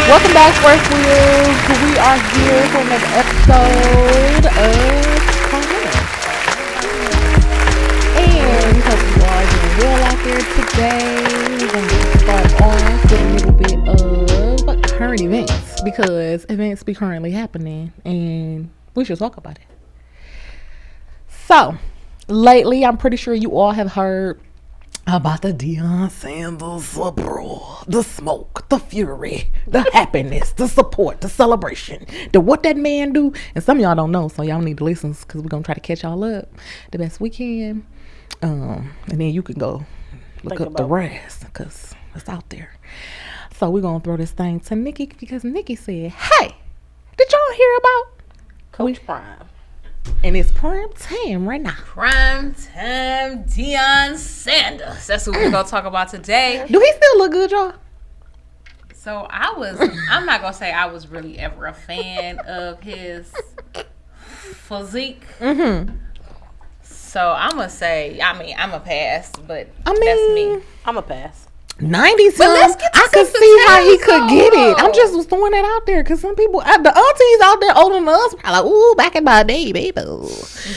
Welcome back, First Wheels. We are here for another episode of Commerce. And we hope you are doing well out there today. We're going to start off with a little bit of current events because events be currently happening and we should talk about it. So, lately, I'm pretty sure you all have heard about the Deion Sanders uproar, the smoke, the fury, the happiness, the support, the celebration, the what that man do. And some of y'all don't know, so y'all need to listen because we're going to try to catch y'all up the best we can. And then you can go look up the rest because it's out there. So we're going to throw this thing to Nikki because Nikki said, hey, did y'all hear about Coach Prime? And it's prime time right now. Prime time Deion Sanders. That's what we're going to talk about today. Do he still look good, y'all? So I'm not going to say I was really ever a fan of his physique. Mm-hmm. So I'm going to say, I'm a pass, but that's me. I'm a pass. 90 something. I could see how he could get it. I'm just throwing that out there because some people, the aunties out there older than us, are like, ooh, back in my day, baby.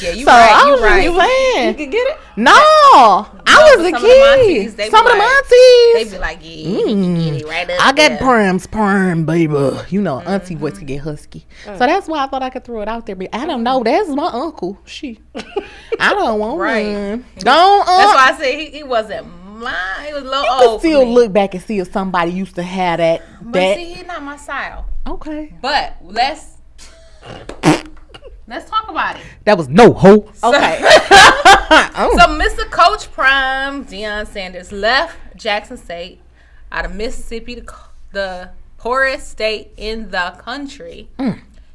Yeah, you right. You can get it? No, I was a kid. Some of them aunties, they be like, yeah, you can get it right up I got there. perm, baby. You know, auntie voice could get husky. So that's why I thought I could throw it out there. But I don't know. That's my uncle. I don't want one. Don't. That's why I said he wasn't. He was a little old. You can still look back and see if somebody used to have that. But see, he's not my style. Okay. But let's talk about it. That was no hope. Okay. So Mr. Coach Prime Deion Sanders left Jackson State out of Mississippi, the poorest state in the country.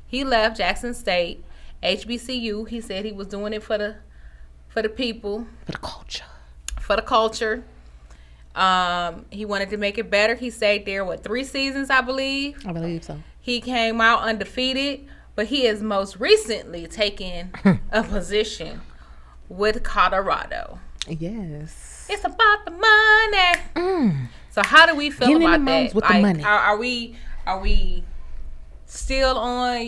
He left Jackson State, HBCU. He said he was doing it for the people, for the culture. He wanted to make it better. He stayed there, 3 seasons, I believe? I believe so. He came out undefeated, but he has most recently taken a position with Colorado. Yes. It's about the money. So how do we feel about that? With the money. Are we still on,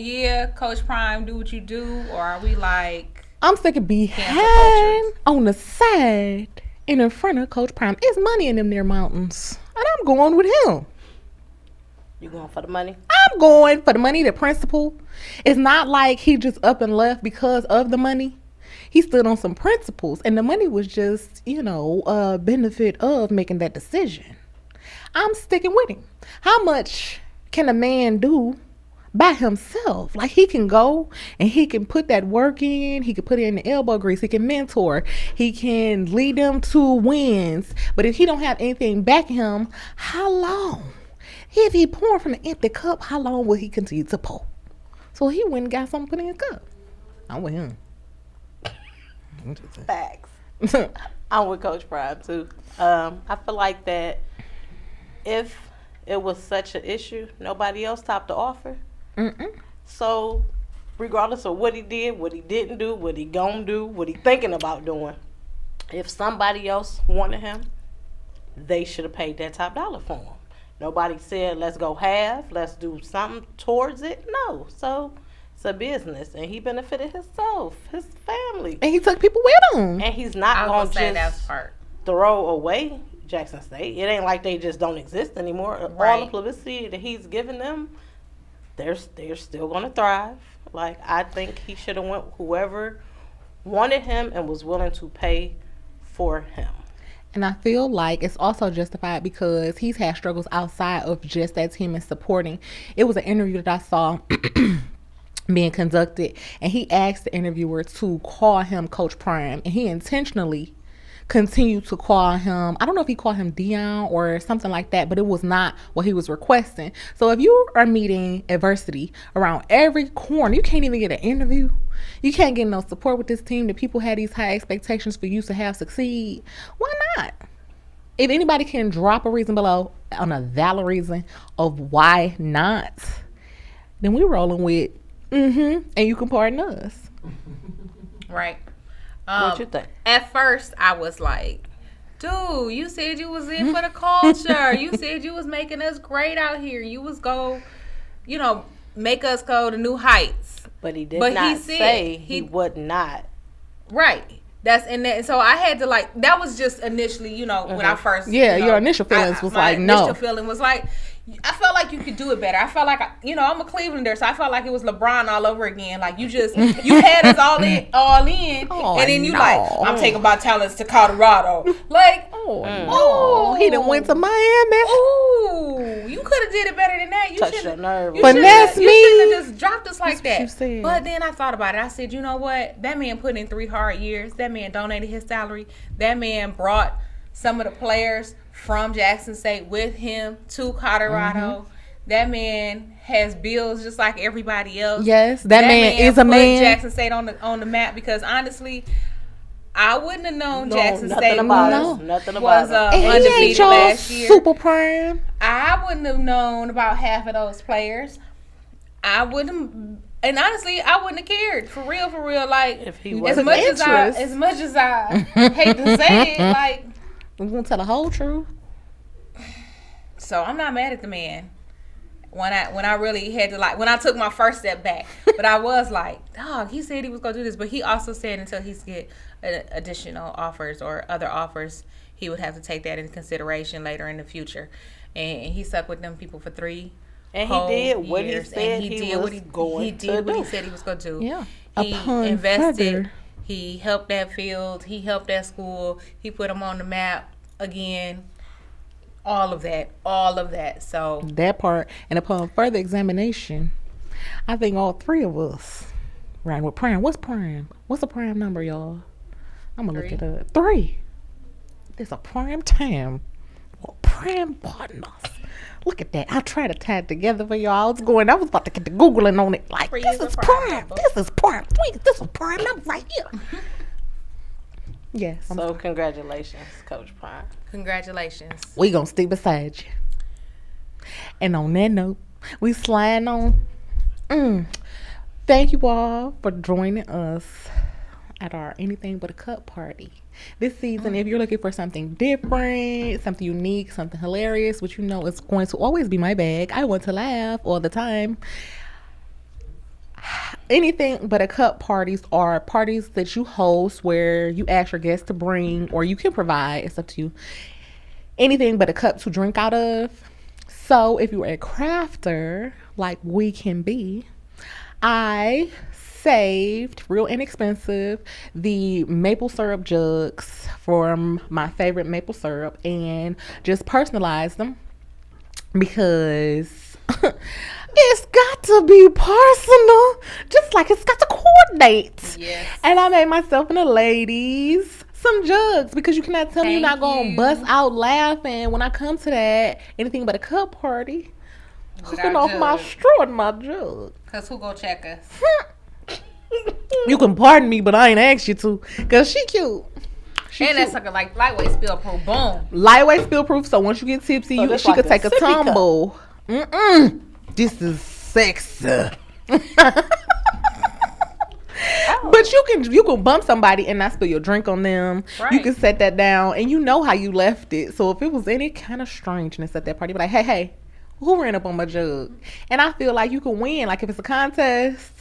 Coach Prime, do what you do? Or are we like... I'm sticking behind on the side. And in front of Coach Prime, it's money in them near mountains. And I'm going with him. You going for the money? I'm going for the money, the principle. It's not like he just up and left because of the money. He stood on some principles. And the money was just, a benefit of making that decision. I'm sticking with him. How much can a man do by himself? Like, he can go and he can put that work in. He can put it in the elbow grease. He can mentor. He can lead them to wins. But if he don't have anything backing him, how long? If he pouring from an empty cup, how long will he continue to pour? So he went and got something put in his cup. I'm with him. Facts. I'm with Coach Prime too. I feel like that if it was such an issue, nobody else topped the offer. So regardless of what he did, what he didn't do, what he gonna do, what he thinking about doing, if somebody else wanted him, they should have paid that top dollar for him. Nobody said, let's go half, let's do something towards it. No. So it's a business, and he benefited himself, his family. And he took people with him. And he's not going to just part. throw away Jackson State. It ain't like they just don't exist anymore. Right. All the publicity that he's given them, they're still going to thrive. Like, I think he should have went whoever wanted him and was willing to pay for him. And I feel like it's also justified because he's had struggles outside of just that team and supporting. It was an interview that I saw being conducted, and he asked the interviewer to call him Coach Prime, and he intentionally continued to call him, I don't know if he called him Dion or something like that, but it was not what he was requesting. So if you are meeting adversity around every corner, you can't even get an interview, you can't get no support with this team, that people had these high expectations for you to have succeed, why not? If anybody can drop a reason below on a valid reason of why not, then we rolling with and you can pardon us. Right. What you think? At first, I was like, dude, you said you was in for the culture. You said you was making us great out here. You was make us go to new heights. But he did not say he would not. Right. So I had to that was just initially, when I first. Yeah, your initial feelings was like, no. My initial feeling was like, I felt like you could do it better. I felt like, I'm a Clevelander, so I felt like it was LeBron all over again. Like, you had us all in, and then you I'm taking my talents to Colorado. Like, he done went to Miami. Oh, you could have did it better than that. You touched your nerve. But that's me. You shouldn't have just dropped us like that. You said. But then I thought about it. I said, you know what? That man put in 3 hard years. That man donated his salary. That man brought some of the players from Jackson State with him to Colorado. That man has bills just like everybody else. Yes, that man is a man. Put Jackson State on the map, because honestly, I wouldn't have known Jackson State was undefeated last year. Super Prime. I wouldn't have known about half of those players. I wouldn't. And honestly, I wouldn't have cared. For real. Like, if he was as much as I hate to say it, like, we're gonna tell the whole truth. So I'm not mad at the man. When I really had to, when I took my first step back, but I was like, dog, he said he was gonna do this, but he also said until he's get additional offers or other offers, he would have to take that into consideration later in the future. And he stuck with them people for 3 and he did what he said he was going to do. He did what he said he was going to do. Yeah. He invested. He helped that field. He helped that school. He put them on the map again. All of that. So that part. And upon further examination, I think all 3 of us ran with Prime. What's Prime? What's the Prime number, y'all? I'm going to look it up. 3. There's a prime time. Well, Prime partners. Look at that. I tried to tie it together for y'all. I was about to get the Googling on it. Like, this is Prime. This is Prime. This is Prime number right here. Yes. So, congratulations, Coach Prime. Congratulations. We gonna stick beside you. And on that note, we slide on. Thank you all for joining us at our Anything But a Cup party. This season, if you're looking for something different, something unique, something hilarious, which is going to always be my bag. I want to laugh all the time. Anything But a Cup parties are parties that you host where you ask your guests to bring, or you can provide, it's up to you, anything but a cup to drink out of. So if you're a crafter like we can be, I saved, real inexpensive, the maple syrup jugs from my favorite maple syrup and just personalized them because it's got to be personal, just like it's got to coordinate. Yes. And I made myself and the ladies some jugs because you cannot tell me you're not going to bust out laughing when I come to that Anything But a Cup party. Hooking off my straw and my jug. Because who go check us? You can pardon me, but I ain't asked you to because she cute. That's like lightweight spill proof. Boom. Lightweight spill proof. So once you get tipsy, she could take a tumble. This is sexy. But you can bump somebody and not spill your drink on them. Right. You can set that down and you know how you left it. So if it was any kind of strangeness at that party, be like, hey, who ran up on my jug? And I feel like you can win. Like if it's a contest,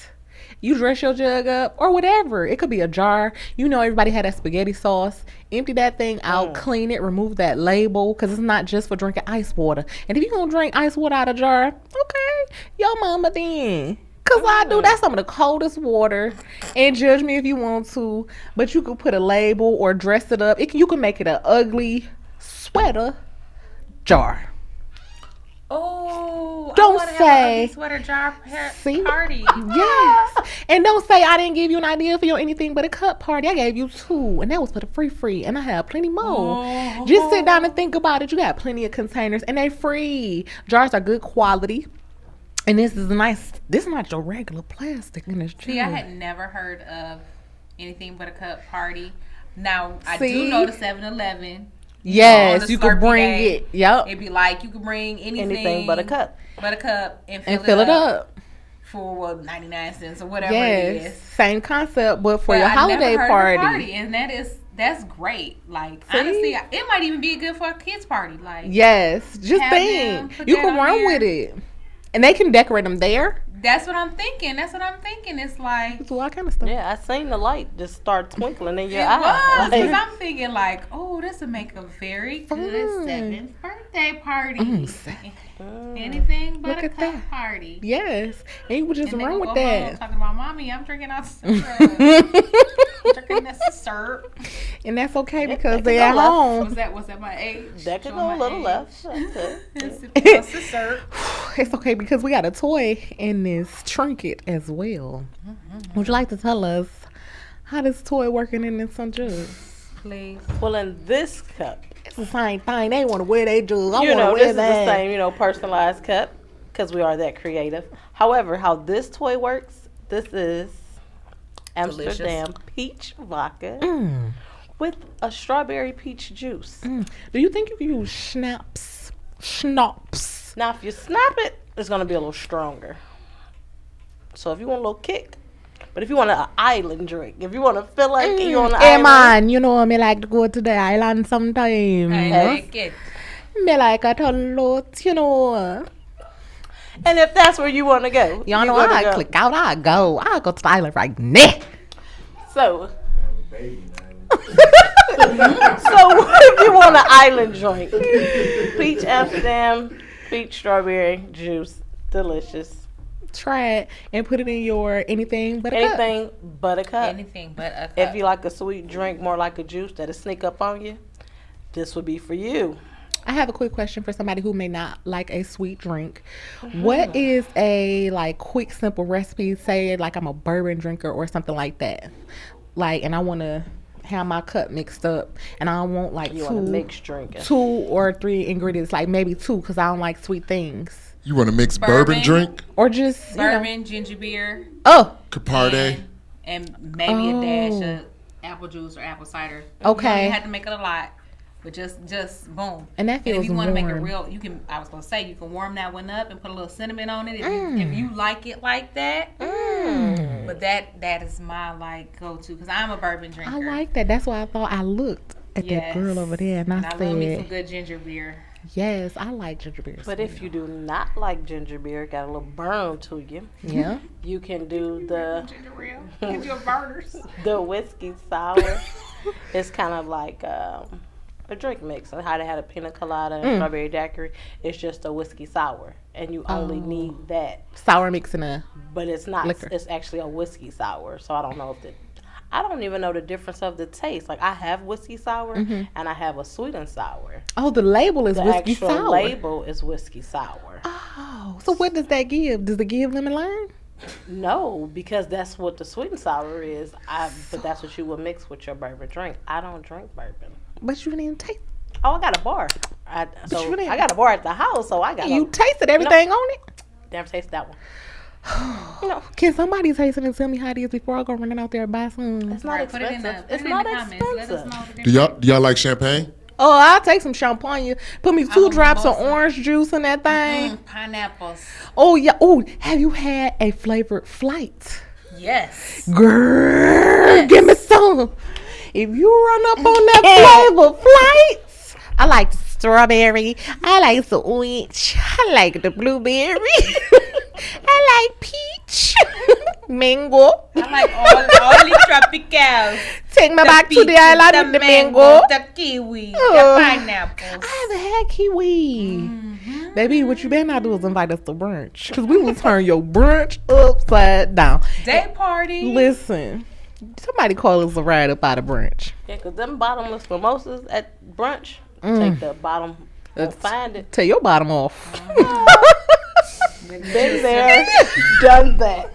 you dress your jug up or whatever. It could be a jar. Everybody had that spaghetti sauce. Empty that thing out, clean it, remove that label because it's not just for drinking ice water. And if you're going to drink ice water out of a jar, okay, your mama then. Cause I do. That's some of the coldest water. And judge me if you want to, but you could put a label or dress it up. You can make it an ugly sweater jar. Oh, Don't I wanna say. have an ugly sweater jar See? party. Yes. And don't say I didn't give you an idea for your anything but a cup party. I gave you 2, and that was for the free. And I have plenty more. Just sit down and think about it. You got plenty of containers, and they free. Jars are good quality. And this is nice. This is not your regular plastic in this jar. See, I had never heard of anything but a cup party. Now, I See? do know the 7-Eleven. Yes, on you the could Slurpee bring day, it. Yep. It'd be like you could bring Anything but a cup. and Fill it up. for 99 cents or whatever it Yes. is. Same concept, but for But your I holiday never heard of a party. and that's great. Like See? honestly, it might even be good for a kids party. Like Yes. Just Have them think. put You that can on run there. with it. And they can decorate them there. that's what I'm thinking. It's like Do all kind of stuff. Yeah, I seen the light just start twinkling in your it eye. was. 'Cause Like, I'm thinking like, oh, this would make a very good Fun. 7th birthday party. mm. Anything but Look a at cup that. party. Yes. And you would just And they run gonna with go home that. talking about, mommy, I'm drinking out syrup. I'm drinking this syrup. And that's okay Yeah, because they they're at can go left. home. Was that my age? that could Showing go my a little age. left. That's it. Sipping on syrup. It's okay because we got a toy in this trinket as well. Would you like to tell us how this toy working in this sun jug? Please. Well, in this cup, It's the same thing. They want to wear their jug. I you want know, to this wear is the that. same, personalized cup because we are that creative. However, how this toy works, this is Amsterdam peach vodka Mm, with a strawberry peach juice. mm. Do you think if you use schnapps, Now, if you snap it, it's going to be a little stronger. So if you want a little kick, but if you want an island drink, if you want to feel like you're on the hey island. man, you know me like to go to the island sometime. I like it. Me like a lot, you know. And if that's where you want to go, Y'all you know gonna I go. click out. I go to the island right now. So, if you want an island drink, peach Amsterdam, peach strawberry juice, delicious. Try it and put it in your anything but a cup. Anything but a cup. Anything but a cup. If you like a sweet drink, more like a juice that'll sneak up on you, this would be for you. I have a quick question for somebody who may not like a sweet drink. What is a quick simple recipe? Say like I'm a bourbon drinker or something like that. And I want to have my cup mixed up, and I want You want to mix drinking. 2 or 3 ingredients, like maybe 2, because I don't like sweet things. You want to mix bourbon drink, Or just bourbon, ginger beer, Caparde? and maybe a dash of apple juice or apple cider. Okay. You have to make it a lot, but just boom. And that And feels if you want to make it warm. real, you can. I was gonna say you can warm that one up and put a little cinnamon on it if you like it like that. But that is my go-to because I'm a bourbon drinker. I like that. That's why I thought I looked at that girl over there and I I love me some said, good ginger beer. yes, I like ginger beer. But if you do not like ginger beer, got a little burn to you, yeah, you can do the Ginger beer. Get your burners. the whiskey sour. It's kind of like a drink mix. How they had a pina colada and strawberry daiquiri. It's just a whiskey sour, and you only need that. sour mix in a But it's not. Liquor. It's actually a whiskey sour. So I don't know if I don't even know the difference of the taste. Like I have whiskey sour and I have a sweet and sour. Oh, the label is The whiskey actual sour. label is whiskey sour. Oh, so what does that give? Does it give lemon lime? No, because that's what the sweet and sour is. But that's what you would mix with your bourbon drink. I don't drink bourbon. But you didn't even taste. Oh, I got a bar. I you didn't- got a bar at the house, so I got. You tasted everything on it. never tasted that one. Can somebody taste it and tell me how it is before I go running out there and buy some? It's not Put it in the, expensive. put It's it in not the comments. Let us expensive. know the Do difference. y'all like champagne? Oh, I'll take some champagne. Put me 2 I'm a drops of mimosa. orange juice in that thing. Pineapples. Oh yeah. Oh, have you had a flavored flight? Yes. Girl, give me some. If you run up on that flavor flights, I like the strawberry. I like the orange. I like the blueberry. I like peach, mango. I like all the tropicals. Take me back to the island with the mango. the kiwi, Oh. the pineapples. I haven't had kiwi. Baby, what you better not do is invite us to brunch. Because we will turn your brunch upside down. Day party. Listen, somebody call us a ride up out of brunch. Yeah, because them bottomless mimosas at brunch, take the bottom and find it. Tear your bottom off. Been there, done that.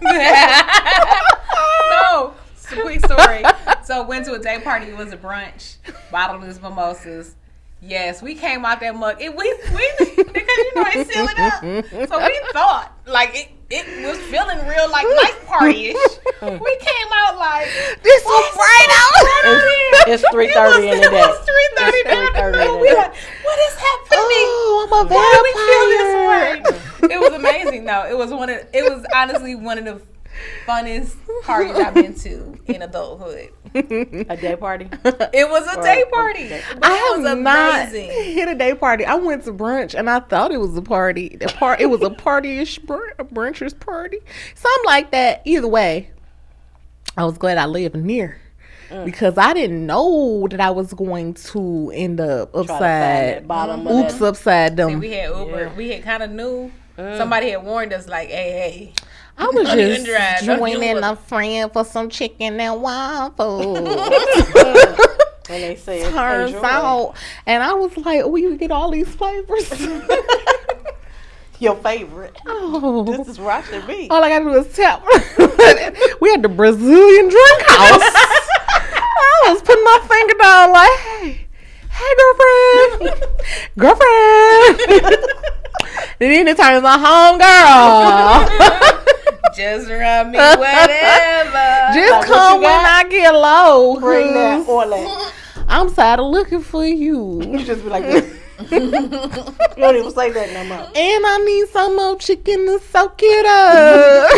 No, it's a quick story. So went to a day party. It was a brunch. Bottomless mimosas. Yes, we came out that mug. We because you know it's sealing up. So we thought like it was feeling real like night party-ish. We came out like This was right out. It's 3:30 in the day. It was 3:30 down the road. We like, what is happening? Oh, I'm a Why do we feel this vampire. way? It was amazing though. It was honestly one of the funnest parties I've been to in adulthood. A day party. It was a day party. day. But I it was have not amazing. hit a day party. I went to brunch and I thought it was a party. It was a partyish a bruncher's party, something like that. Either way, I was glad I lived near because I didn't know that I was going to end up Try to find upside. that bottom of Oops, that. upside See, down. we had Uber. Yeah. We had kind of knew. Somebody had warned us like, hey. I was Don't even just drive. Don't joining do a friend for some chicken and waffles. When they say Turns enjoy. out, and I was like, "Oh, you get all these flavors." Your favorite. Oh, This is where I should be. all I gotta do is tap. We had the Brazilian drink house. I was putting my finger down, like, "Hey, girlfriend." And then it turns on home girl. Just run me whatever. Just Like, what come you when got? I get low. Bring that 'cause or that. I'm tired of looking for you. You just be like this. You don't even say that no more. And I need some more chicken to soak it up.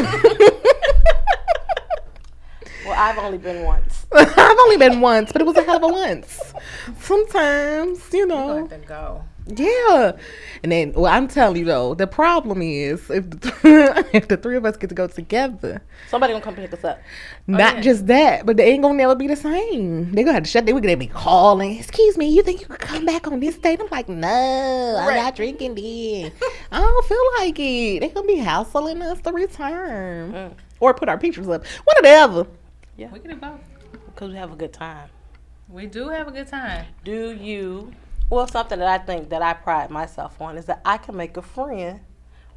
Well, I've only been once. I've only been once, but it was a hell of a once. Sometimes, you know. Let them go. Yeah. And then, well, I'm telling you though, the problem is if if the three of us get to go together, Somebody gonna come pick us up. not yeah. just that, but they ain't gonna never be the same. They gonna have to shut. They gonna be calling. Excuse me, you think you could come back on this date? I'm like, no, I'm not drinking then. I don't feel like it. They gonna be hassling us to return or put our pictures up. One or the other. We can do both. Because we have a good time. We do have a good time. Do you? Well, something that I think that I pride myself on is that I can make a friend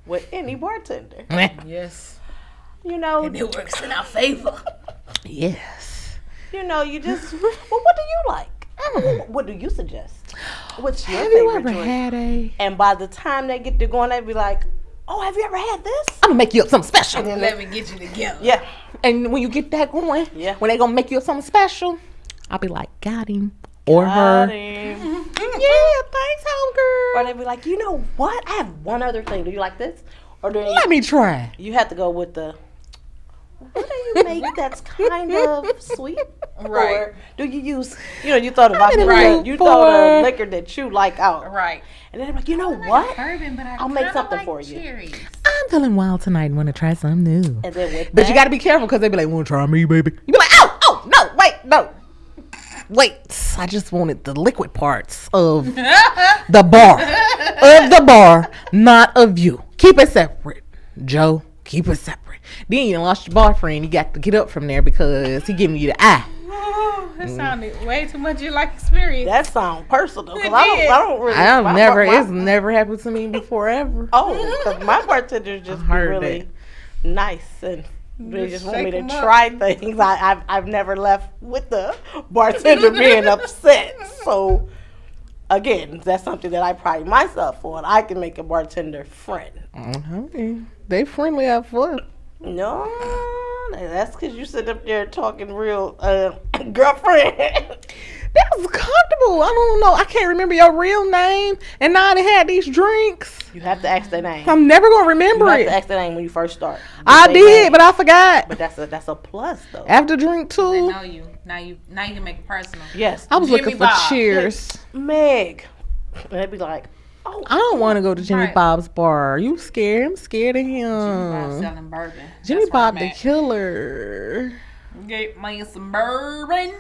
with any bartender. Yes. You know, And it works in our favor. Yes. you know, you just. Well, what do you like? What do you suggest? What's your Have you favorite ever drink? had a? And by the time they get to going, they be like, "Oh, have you ever had this?" I'm gonna make you up something special. Let me get you together. Yeah, And when you get that going, Yeah. when they gonna make you up something special, I'll be like, got him. Or her. got him. Yeah, thanks, homegirl. Or they be like, "You know what? I have one other thing. Do you like this?" Or do Let me try. you have to go with the? What do you make that's kind of sweet? Right. Or do you use? You know, you throw the I'm in the vodka. mood You for- throw the liquor that you like out. Right. And then they're like, "You know what?" Bourbon, but I'll make something for you. Cherries. I'm feeling wild tonight and want to try something new. And then with But you that- got to be careful because they be like, "Want to try me, baby?" You be like, "Oh, no, wait. I just wanted the liquid parts of the bar, not of you. Keep it separate, Joe. Keep it separate." Then you lost your boyfriend. You got to get up from there because he giving you the eye. Oh, that sounded way too much like experience. that sounds personal. 'Cause It I did. don't really. I've my- never. my- It's never happened to me before ever. Oh, because my bartenders just be heard really that. nice and they just want me shake to 'em up. try things. I've never left with the bartender being upset. So again, that's something that I pride myself on. I can make a bartender friend. Okay. They friendly at first. No, that's because you sit up there talking real girlfriend. That was comfortable. I don't know. I can't remember your real name, and now they had these drinks. You have to ask their name. I'm never gonna You remember have to it. ask their name when you first start. I Say did, name. but I forgot. But that's a plus though. After drink They two, know you. Now you can make it personal. Yes, I was Jimmy looking for Bob. cheers. Meg. And they'd be like, "Oh, I don't want to go to Jimmy Right. Bob's bar. You scared? I'm scared of Bob him. selling bourbon. Jimmy That's where Bob I'm the at. killer. Get me some bourbon.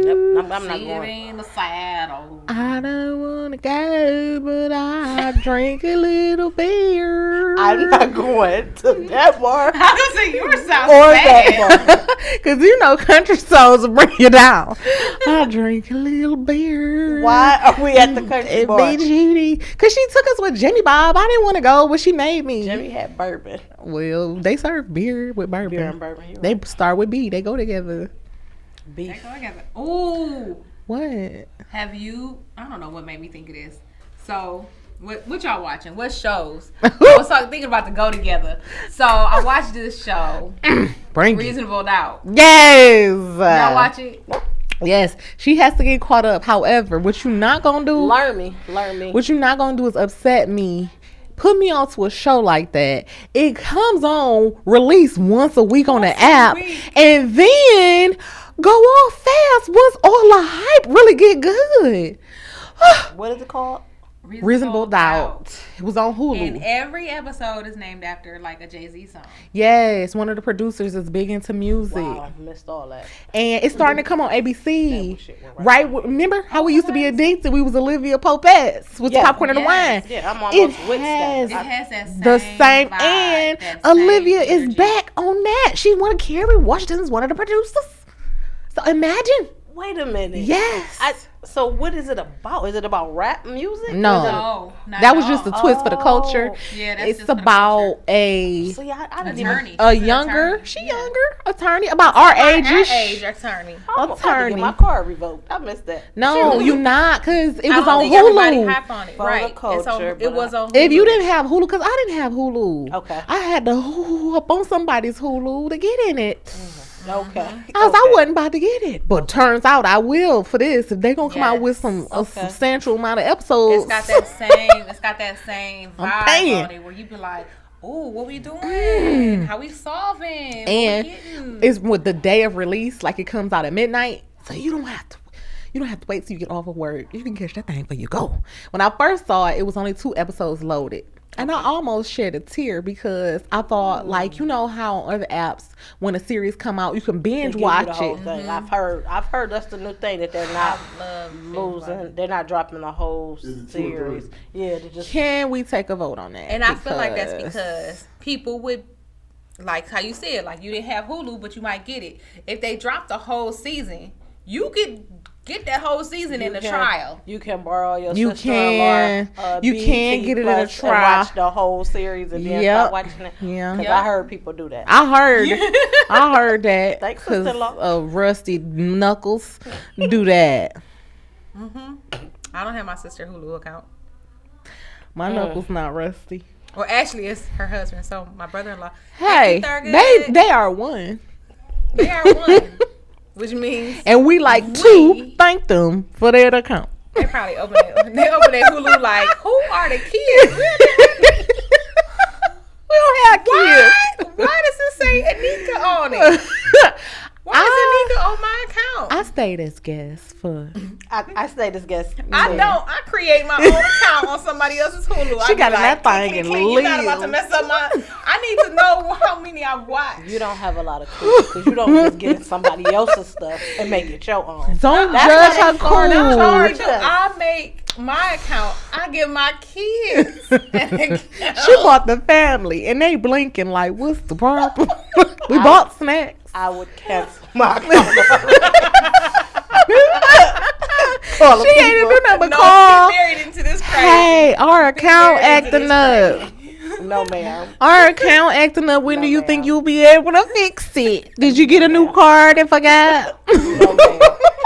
Yep, I'm I'm not Sit going. in the saddle. I don't want to go, but I drink a little beer. I'm not going to that bar. I was say yours sounds Or sad. that bar. Because you know country songs will bring you down. I drink a little beer. Why are we at the country It bar? be Judy. Because she took us with Jimmy Bob. I didn't want to go, but she made me. Jimmy had bourbon. Well, they serve beer with bourbon. Beer and bourbon. You're They right. start with B. They go together. They Beef. go together. Ooh. What? Have you? I don't know what made me think of this. So, what y'all watching? What shows? I was thinking about to go together. So I watched this show, Bring it. Reasonable Doubt. Yes. Y'all watch it? Yes. She has to get caught up. However, what you not going to do, Learn me. Learn me. what you not going to do is upset me. Put me onto a show like that. It comes on release once a week on the app, week. and then go off fast once all the hype really get good. What is it called? Reasonable Doubt. It was on Hulu. And every episode is named after like a Jay-Z song. Yes, one of the producers is big into music, Wow, missed all that. and it's starting to come on ABC. That shit went Right? Remember how we used to be addicted? We was Olivia Popez with Yeah. the popcorn and the Yes. wine. Yeah, I'm It almost with has It has that same the same, vibe, and that same Olivia is energy. back on that. She one of Kerry Washington's one of the producers. So imagine, Wait a minute. yes. So what is it about? Is it about rap music? No. Or is it- No, not That at was just a all. twist for the culture. Yeah, that's It's just for the about culture. a See, I didn't Attorney. even. a She's an younger, attorney. she Yeah. younger attorney about our age. Our age attorney. I'm about to attorney. get my car revoked. I missed that. No, you not, cause it I was don't on think everybody Hulu. hype on it, For the right? culture, It's on, but it was on. If you Hulu. didn't have Hulu, cause I didn't have Hulu. Okay. I had to hoo up on somebody's Hulu to get in it. Okay. I wasn't about to get it, but turns out I will for this. If they gonna come out with Yes. some a Okay. substantial amount of episodes, It's got that same. It's got that same I'm vibe paying. on it, where you be like, "Oh, what we doing? How we solving? What we and getting?" it's with the day of release, like it comes out at midnight, so you don't have to. You don't have to wait till you get off of work. You can catch that thing before you go. When I first saw it, it was only 2 episodes loaded. And I almost shed a tear because I thought, like, you know how on other apps, when a series come out, you can binge Give you watch the whole it. thing. I've heard that's the new thing that they're not love losing. They're not dropping the whole Is it 2 or series. 3? Yeah, they just Can we take a vote on that? And I feel like that's because people would, like how you said, like you didn't have Hulu, but you might get it. If they drop the whole season, you could get that whole season in the trial. You can borrow your You sister-in-law. you can BET get it in a Plus and trial. watch the whole series and then Yep. start watching it. Yeah. Because Yep. I heard people do that. I heard that Thanks, because sister-in-law. of Rusty Knuckles do that. I don't have my sister Hulu account. My Knuckles not Rusty. Well, actually, it's her husband. So my brother-in-law. Hey, Thurgood, they are one, they are one, which means and we like We- to thank them for their account. they probably open it. They open their Hulu like, who are the kids? We don't have Why? kids. Why does it say Anika on it? Why is Anika on my account? I stayed as guest for. I say this guest. I don't. I create my own account on somebody else's Hulu. She I be got in like, that thing "Click, and click, click, you're not about to live." mess up my. I need to know how many I've watched. You don't have a lot of kids because you don't just get somebody else's stuff and make it your own. Don't That's judge why her they started cool. charging. So I make my account. I give my kids. She bought the family, and they blinking like, "What's the problem?" We bought snacks. I would cancel my account. She ain't even do nothing but call. She's married into this crazy. Hey, our account married into acting this up. No, ma'am. Our account acting up. When do you ma'am. think you'll be able to fix it? Did you get a new card and forgot? No, ma'am.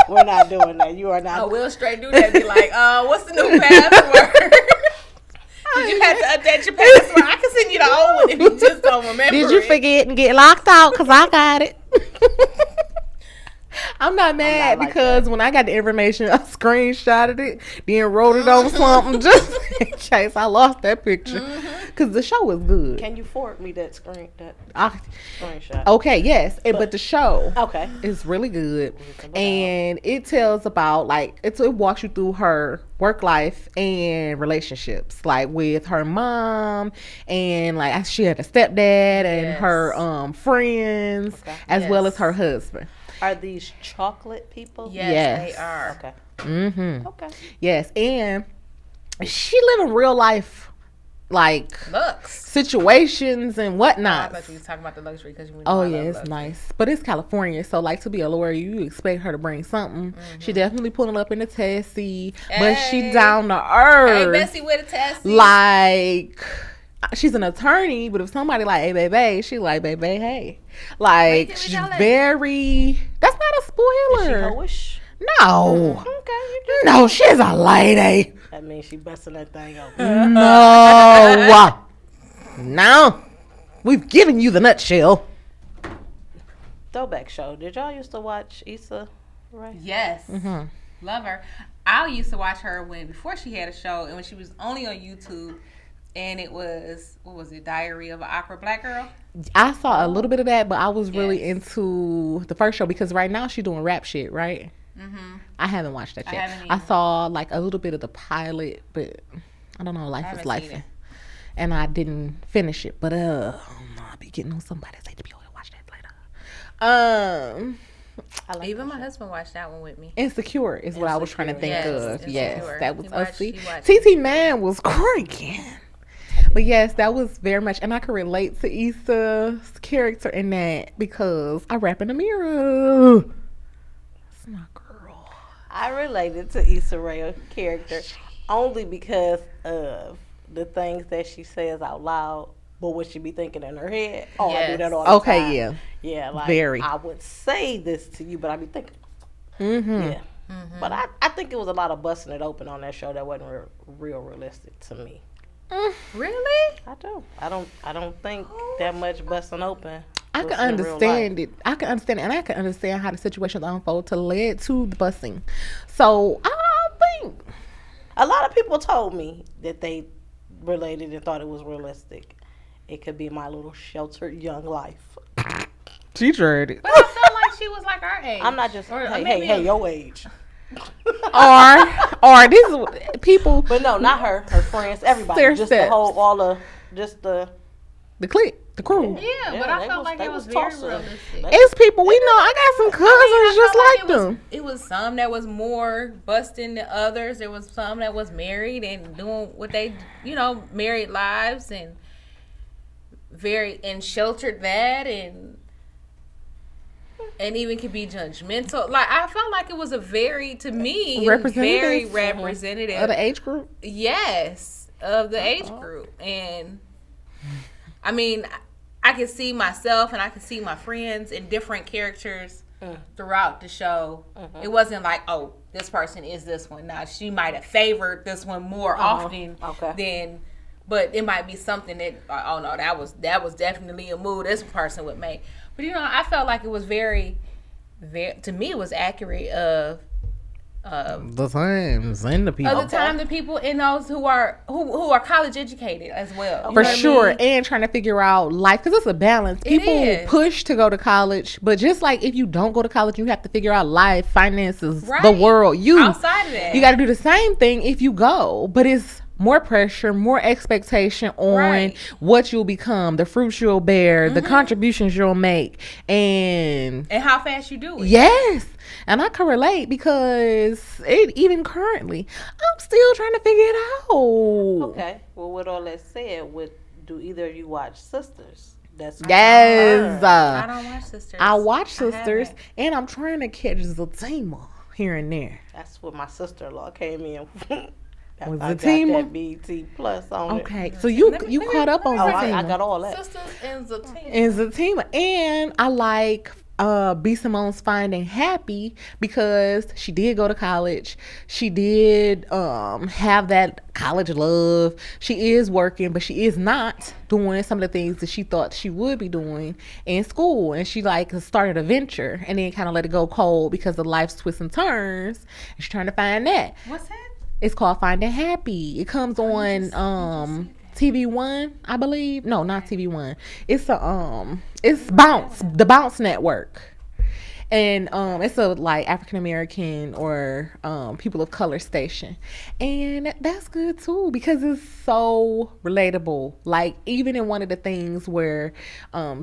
We're not doing that. You are I not. will straight do that. Be like, what's the new password? Did you have to update your password? I can send you the old one if you just don't remember. Did you it. forget and get locked out? Because I got it. I'm not mad like because when I got the information, I screenshotted it, then wrote it on something just in case I lost that picture. Because the show was good. Can you forward me that screenshot? Okay, yes, but the show Okay. is really good, and it tells about like it walks you through her work life and relationships, like with her mom and like she had a stepdad and Yes. her friends as well as Yes. her husband. Are these chocolate people? Yes, Yes. they are. Okay. Mm-hmm. Okay. Yes, and she living real life, like Looks. situations and I whatnot. thought you was talking about the luxury because you. Oh yeah, it's nice, but it's California, so like to be a lawyer, you expect her to bring something. She definitely pulling up in the Tessie, but she Hey. down to Hey, earth. Bessie with a test. Like she's an attorney, but if somebody like, hey baby, she like, baby, hey, like Wait, she's tell it. very. That's not a Is she spoiler. hoish? No, Okay. You just, no, she's a lady. that means she busting that thing open. No, no, we've given you the nutshell. Throwback show. Did y'all used to watch Issa Rae? Yes. Mm-hmm. Love her. I used to watch her before she had a show and when she was only on YouTube, and it was, what was it, Diary of an Awkward Black Girl? I saw a little bit of that, but I was really Yes. into the first show because right now she's doing rap shit, right? Mm-hmm. I haven't watched that I yet. haven't I either. saw like a little bit of the pilot, but I don't know. Life is haven't life, seen it. and I didn't finish it. But I'll be getting on somebody's HBO and watch that later. I like Even that my show. husband watched that one with me. Insecure is what I was trying to think Insecure. of. Yes, Yes, Insecure. that was He watched- Ussy. he watched TT Man was cranking. But yes, that was very much, and I could relate to Issa's character in that because I rap in the mirror. It's my girl. I related to Issa Rae's character only because of the things that she says out loud, but what she be thinking in her head. Oh, I do Yes. that all the Okay, time. yeah. Yeah, like Very. I would say this to you, but I be thinking, Mm-hmm. yeah. But I think it was a lot of busting it open on that show that wasn't real realistic to me. Really? I do. I don't think that much busting open. I was can in real understand it. I can understand it, and I can understand how the situation unfold to lead to the busing. So I think A lot of people told me that they related and thought it was realistic. It could be my little sheltered young life. she tried it. But I felt like she was like our age. I'm not just Or hey maybe your age. or this is what people But no, not her friends, everybody. Their Just steps. the whole all the just the the clique, the crew. Yeah, Yeah, but I they felt was- like they it was was very tossing. realistic. It's people we know. I got some cousins I just felt like it was, them. It was some that was more busting than others. There was some that was married and doing what they, married lives and sheltered that and even could be judgmental. Like I felt like it was a very, to me, it was very Representative. representative. Of the age group. Yes, of the age group. And I mean, I can see myself and I can see my friends in different characters throughout the show. It wasn't like, oh, this person is this one. Now, she might have favored this one more often than, but it might be something that, oh no, that was definitely a move this person would make. But I felt like it was very, to me, it was accurate of The times and the people. of the time the people in those who are college educated as well. You For know what I sure, mean? and trying to figure out life because it's a balance. It People is. push to go to college, but just like if you don't go to college, you have to figure out life, finances, the Right. world. Outside of that. you got to do the same thing if you go, but it's more pressure, more expectation on Right. what you'll become, the fruits you'll bear, the contributions you'll make, and And how fast you do it. yes. And I can relate because even currently, I'm still trying to figure it out. Okay. Well, with all that said, do either of you watch Sisters? That's Yes. I don't watch Sisters. I watch I Sisters, haven't. and I'm trying to catch Zatima here and there. That's what my sister-in-law came in. Was I Zatima? got that BT Plus on it. Okay, so you Let me- you let me- caught up on Oh, Zatima. I got all that. Sisters and Zatina. And Zatima, and I like B. Simone's Finding Happy because she did go to college. She did have that college love. She is working, but she is not doing some of the things that she thought she would be doing in school. And she started a venture and then kind of let it go cold because of life's twists and turns. And she's trying to find that. What's that? It's called Finding Happy. It comes on TV One, I believe. No, not TV One. It's it's Bounce, the Bounce Network. And it's a African American or people of color station. And that's good too because it's so relatable. Like even in one of the things where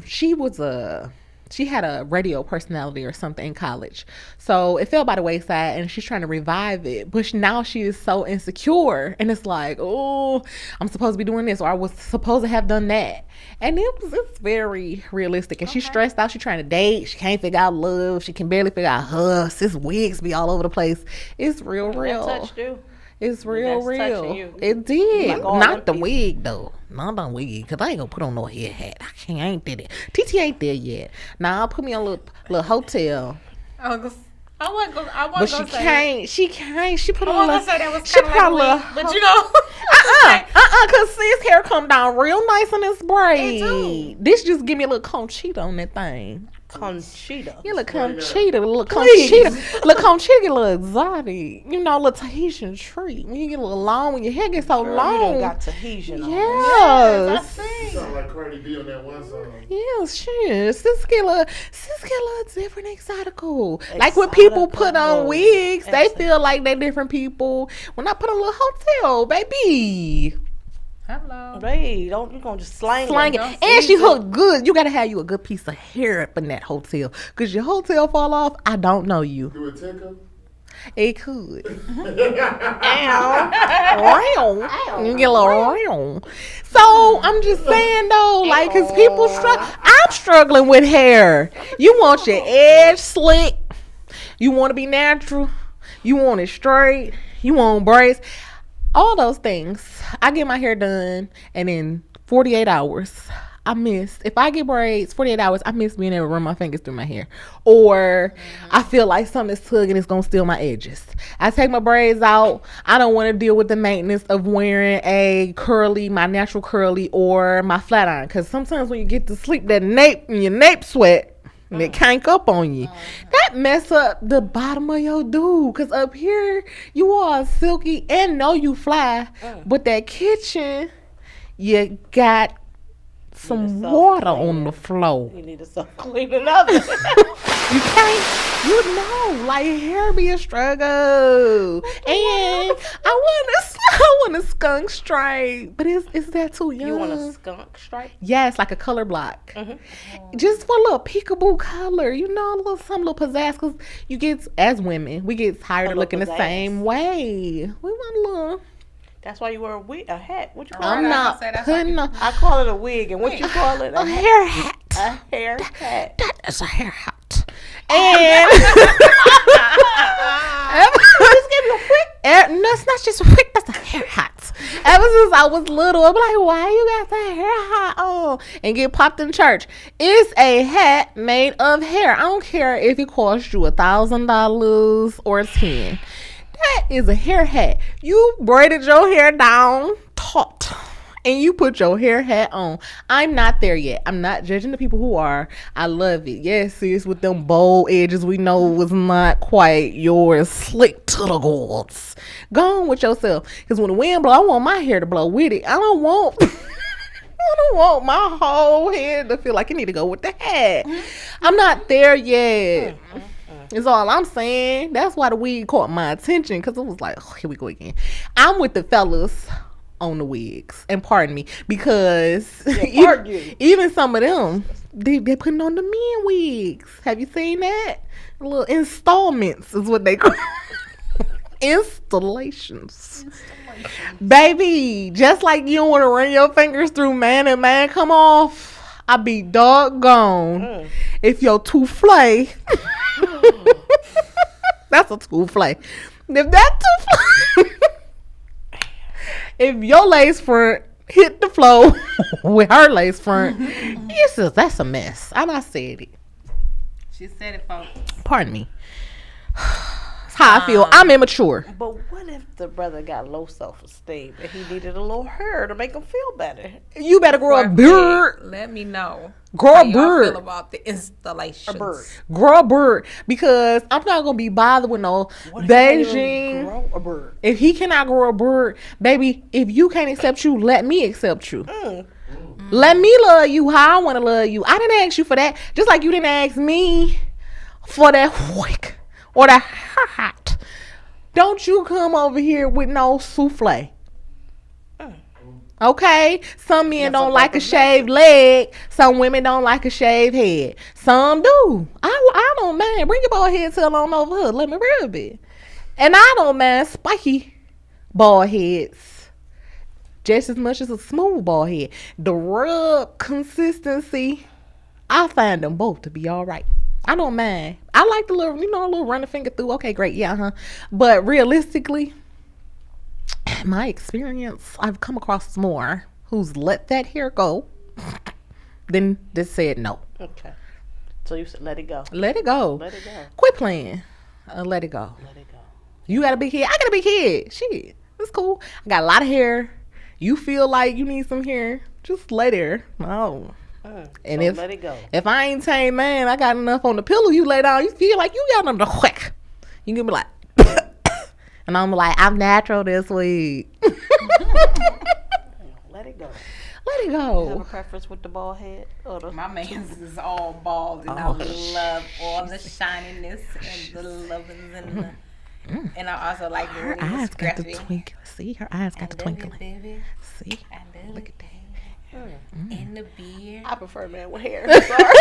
she was a she had a radio personality or something in college. So it fell by the wayside and she's trying to revive it. But now she is so insecure. And it's like, oh, I'm supposed to be doing this, or I was supposed to have done that. And it's very realistic. And she's stressed out. She's trying to date. She can't figure out love. She can barely figure out her. Sis wigs be all over the place. It's real. That touched you. It's real. touching you. It did. Like all Not the them wig, though. Not the wig. Because I ain't going to put on no hair hat. I ain't did it. TT ain't there yet. Now, put me on a little hotel. I wasn't gonna But she can't. She can't. She put on a say that was she kind of put like a a wig, but you know. Cause sis hair come down real nice on this braid. do. This just give me a little Conchita on that thing. Conchita. Yeah, look Conchita, look Conchita, look Conchita get a little exotic. You know, a little Tahitian treat. When you get a little long, when your hair gets so You long. done got Tahitian on. Yes. Sound like Cardi B on that one song. Yes, shit. Sis get a little different exotical. Like when people put on wigs, they feel like they're different people. When I put on a little hotel, baby. Hello. Hey, you gonna just slang It. And she hooked good. You gotta have you a good piece of hair up in that hotel. Cause your hotel fall off, I don't know you. Do a tickle? It could. Ow. You get a little round. So I'm just saying though, like, cause people I'm struggling with hair. You want your edge slick. You want to be natural. You want it straight. You want braids. All those things. I get my hair done, and in 48 hours, if I get braids, 48 hours, I miss being able to run my fingers through my hair. Or I feel like something's tugging, it's going to steal my edges. I take my braids out. I don't want to deal with the maintenance of wearing my natural curly or my flat iron. Because sometimes when you get to sleep, your nape sweat, and it cank up on you. That mess up the bottom of your dude. Because up here, you are silky and know you fly. But that kitchen, you got some water on the floor. You need to start cleaning up. You can't, like, hair be a struggle. And I want a skunk stripe. But is that too young? You want a skunk stripe? Yes, like a color block. Just for a little peekaboo color, some little pizzazz. Because you get, as women, we get tired of looking the same way. We want a little. That's why you wear a hat. What you call I'm it? not putting on. I call it a wig. And what you call it? A hair hat. A hair hat. That is a hair hat. And no, it's not just a quick. That's a hair hat. Ever since I was little, I'm like, why you got that hair hat on? And get popped in church. It's a hat made of hair. I don't care if it costs you $1,000 or $10. That is a hair hat. You braided your hair down taut, and you put your hair hat on. I'm not there yet. I'm not judging the people who are. I love it. Yes, sis, with them bold edges we know was not quite yours. Slick to the goals. Go on with yourself. Because when the wind blow, I want my hair to blow with it. I don't want my whole head to feel like it need to go with the hat. I'm not there yet. Is all I'm saying. That's why the wig caught my attention, because it was like, oh, here we go again. I'm with the fellas on the wigs, and pardon me, because even some of them, they're putting on the men wigs. Have you seen that? Little installments is what they call installations. Baby, just like you don't want to run your fingers through man and man come off, I be doggone if your toufle that's a toufle. If that toufle if your lace front hit the floor with her lace front, that's a mess. I not said it. She said it, folks. Pardon me. That's how I feel. I'm immature. But what if the brother got low self-esteem and he needed a little hair to make him feel better? You better grow a beard. Let me know. Grow how a beard. y'all feel about the installations. A bird. Grow a beard, because I'm not gonna be bothered with no Beijing. Grow a bird. If he cannot grow a beard, baby, if you can't accept you, let me accept you. Let me love you how I want to love you. I didn't ask you for that, just like you didn't ask me for that wick or that hat. Don't you come over here with no souffle. Okay, some men That's don't a like a representative. shaved leg. Some women don't like a shaved head. Some do. I don't mind. Bring your bald head till on over here. Let me rub it. And I don't mind spiky bald heads just as much as a smooth bald head. The rub consistency, I find them both to be all right. I don't mind. I like the little, a little running finger through. Okay, great. Yeah, But realistically, my experience, I've come across more who's let that hair go than just said no. Okay. So you said let it go. Let it go. Let it go. Quit playing. Let it go. Let it go. You got a big head. I got a big head. Shit. It's cool. I got a lot of hair. You feel like you need some hair. Just let it. Oh. And So let it go. if I ain't saying, man, I got enough on the pillow you lay down, you feel like you got enough to whack. You can be like, and I'm like, I'm natural this week. Let it go. Let it You have a go. preference with the bald head or the? My man's is all bald, and I love all the shininess and the lovings and the. And I also like the Her really eyes got the scruffy. twinkle. See, her eyes got the twinkling. Baby, See, I love look at that. in the beard. I prefer man with hair. Sorry.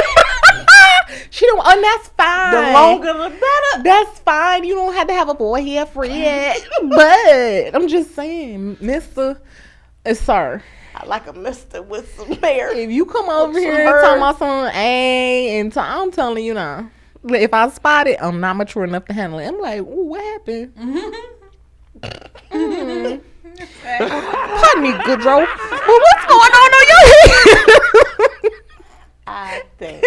She don't, and that's fine. The longer the better. That's fine. You don't have to have a boy hair for it. But I'm just saying, Mr. Sir, I like a mister with some hair. if you come over some here and hair. talk about something, I'm telling you now, if I spot it, I'm not mature enough to handle it. I'm like, ooh, what happened? Pardon me, Goodrow. Well, what's going on your head? I think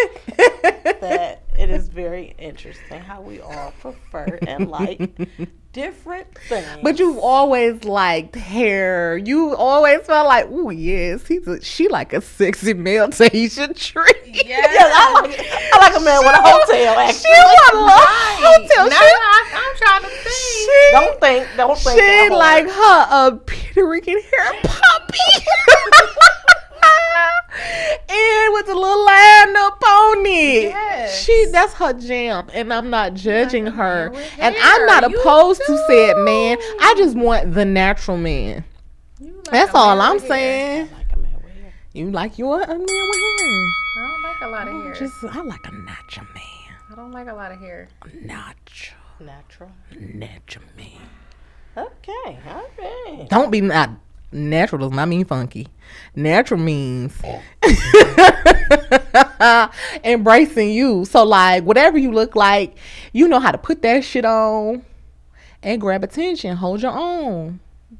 that it is very interesting how we all prefer and like different things. But you've always liked hair. You always felt like, ooh, yes, she like a sexy male Taisha Tree. Yes. I like a man with a hotel. She Actually, want a hotel. Now I'm trying to think. She don't think she that hard. like her a Puerto Rican hair puppy. And with a little line up on it. Yes. That's her jam. And I'm not judging her. with And hair. I'm not You opposed to do. said man. I just want the natural man. You like That's a all man I'm with hair. saying. I like a man with hair. You like your a man with hair. I don't like a lot of hair. I like a natural man. I don't like a lot of hair. Natural. Natural. Natural man. Okay. All right. Don't be not natural does not mean funky. Natural means embracing you. So like whatever you look like, you know how to put that shit on and grab attention. Hold your own.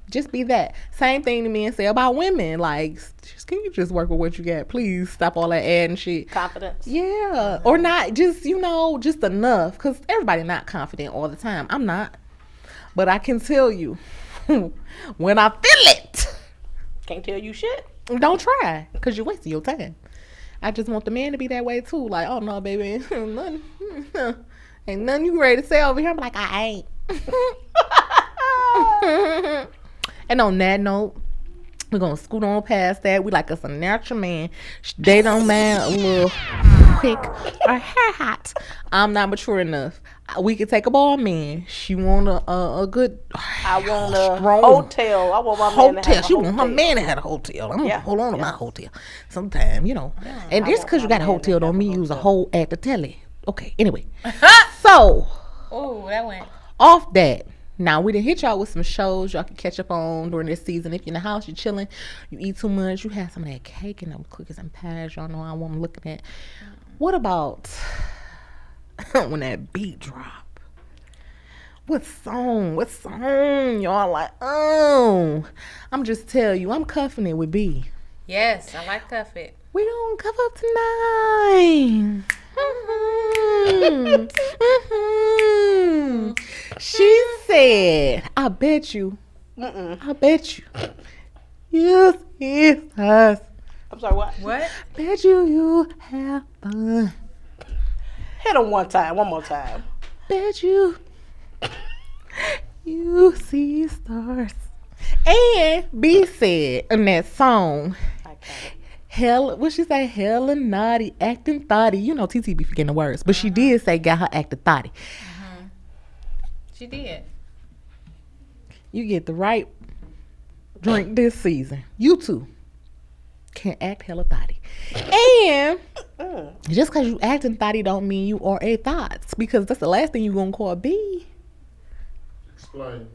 Just be that. Same thing the men say about women. Like, can you just work with what you got? Please stop all that ad and shit. Confidence. Yeah. Or not just, just enough. Because everybody not confident all the time. I'm not. But I can tell you when I feel it. Can't tell you shit. Don't try, because you're wasting your time. I just want the man to be that way too. Like, oh no, baby, nothing, ain't nothing you ready to say over here. I'm like, I ain't. And on that note, we're gonna scoot on past that. We like us a natural man. They don't mind a little quick or hair hot. I'm not mature enough. We could take a ball man. She want a good. I want a strong hotel. I want my man to hotel. have a She want her hotel. man to have a hotel. I'm Yeah, gonna hold on to yeah. my hotel sometime, And I just want because you my got a man to hotel don't have a mean you use a hotel. whole act of telly. Okay, anyway. So, Oh, that went. off that, now we done hit y'all with some shows y'all can catch up on during this season. If you're in the house, you're chilling, you eat too much, you have some of that cake and them cookies and pies y'all know I want looking at. What about when that beat drop? What song y'all like? Oh, I'm just tell you, I'm cuffing it with B. Yes, I like Cuff It. We don't cuff up tonight. She said, I bet you. I bet you. Yes, it's us. I'm sorry, what? What? Bet you have fun. Hit him one more time. Bet you see stars. And B said in that song, I got it. hell, what she say? Hella naughty, acting thotty. TT be forgetting the words, but she did say got her acting thotty. She did. You get the right drink this season. You too can act hella thotty. And just because you acting thotty don't mean you are a thoughts, because that's the last thing you gonna call B. Explain.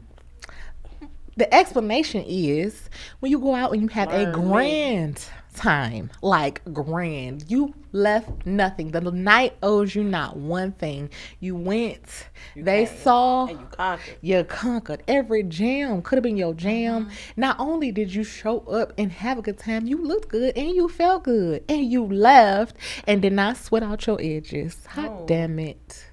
The explanation is when you go out and you have a grand time, like grand, you left nothing. The night owes you not one thing. You went, they saw, And you conquered. you conquered. Every jam could have been your jam. Not only did you show up and have a good time, you looked good and you felt good, and you left and did not sweat out your edges. Hot damn it.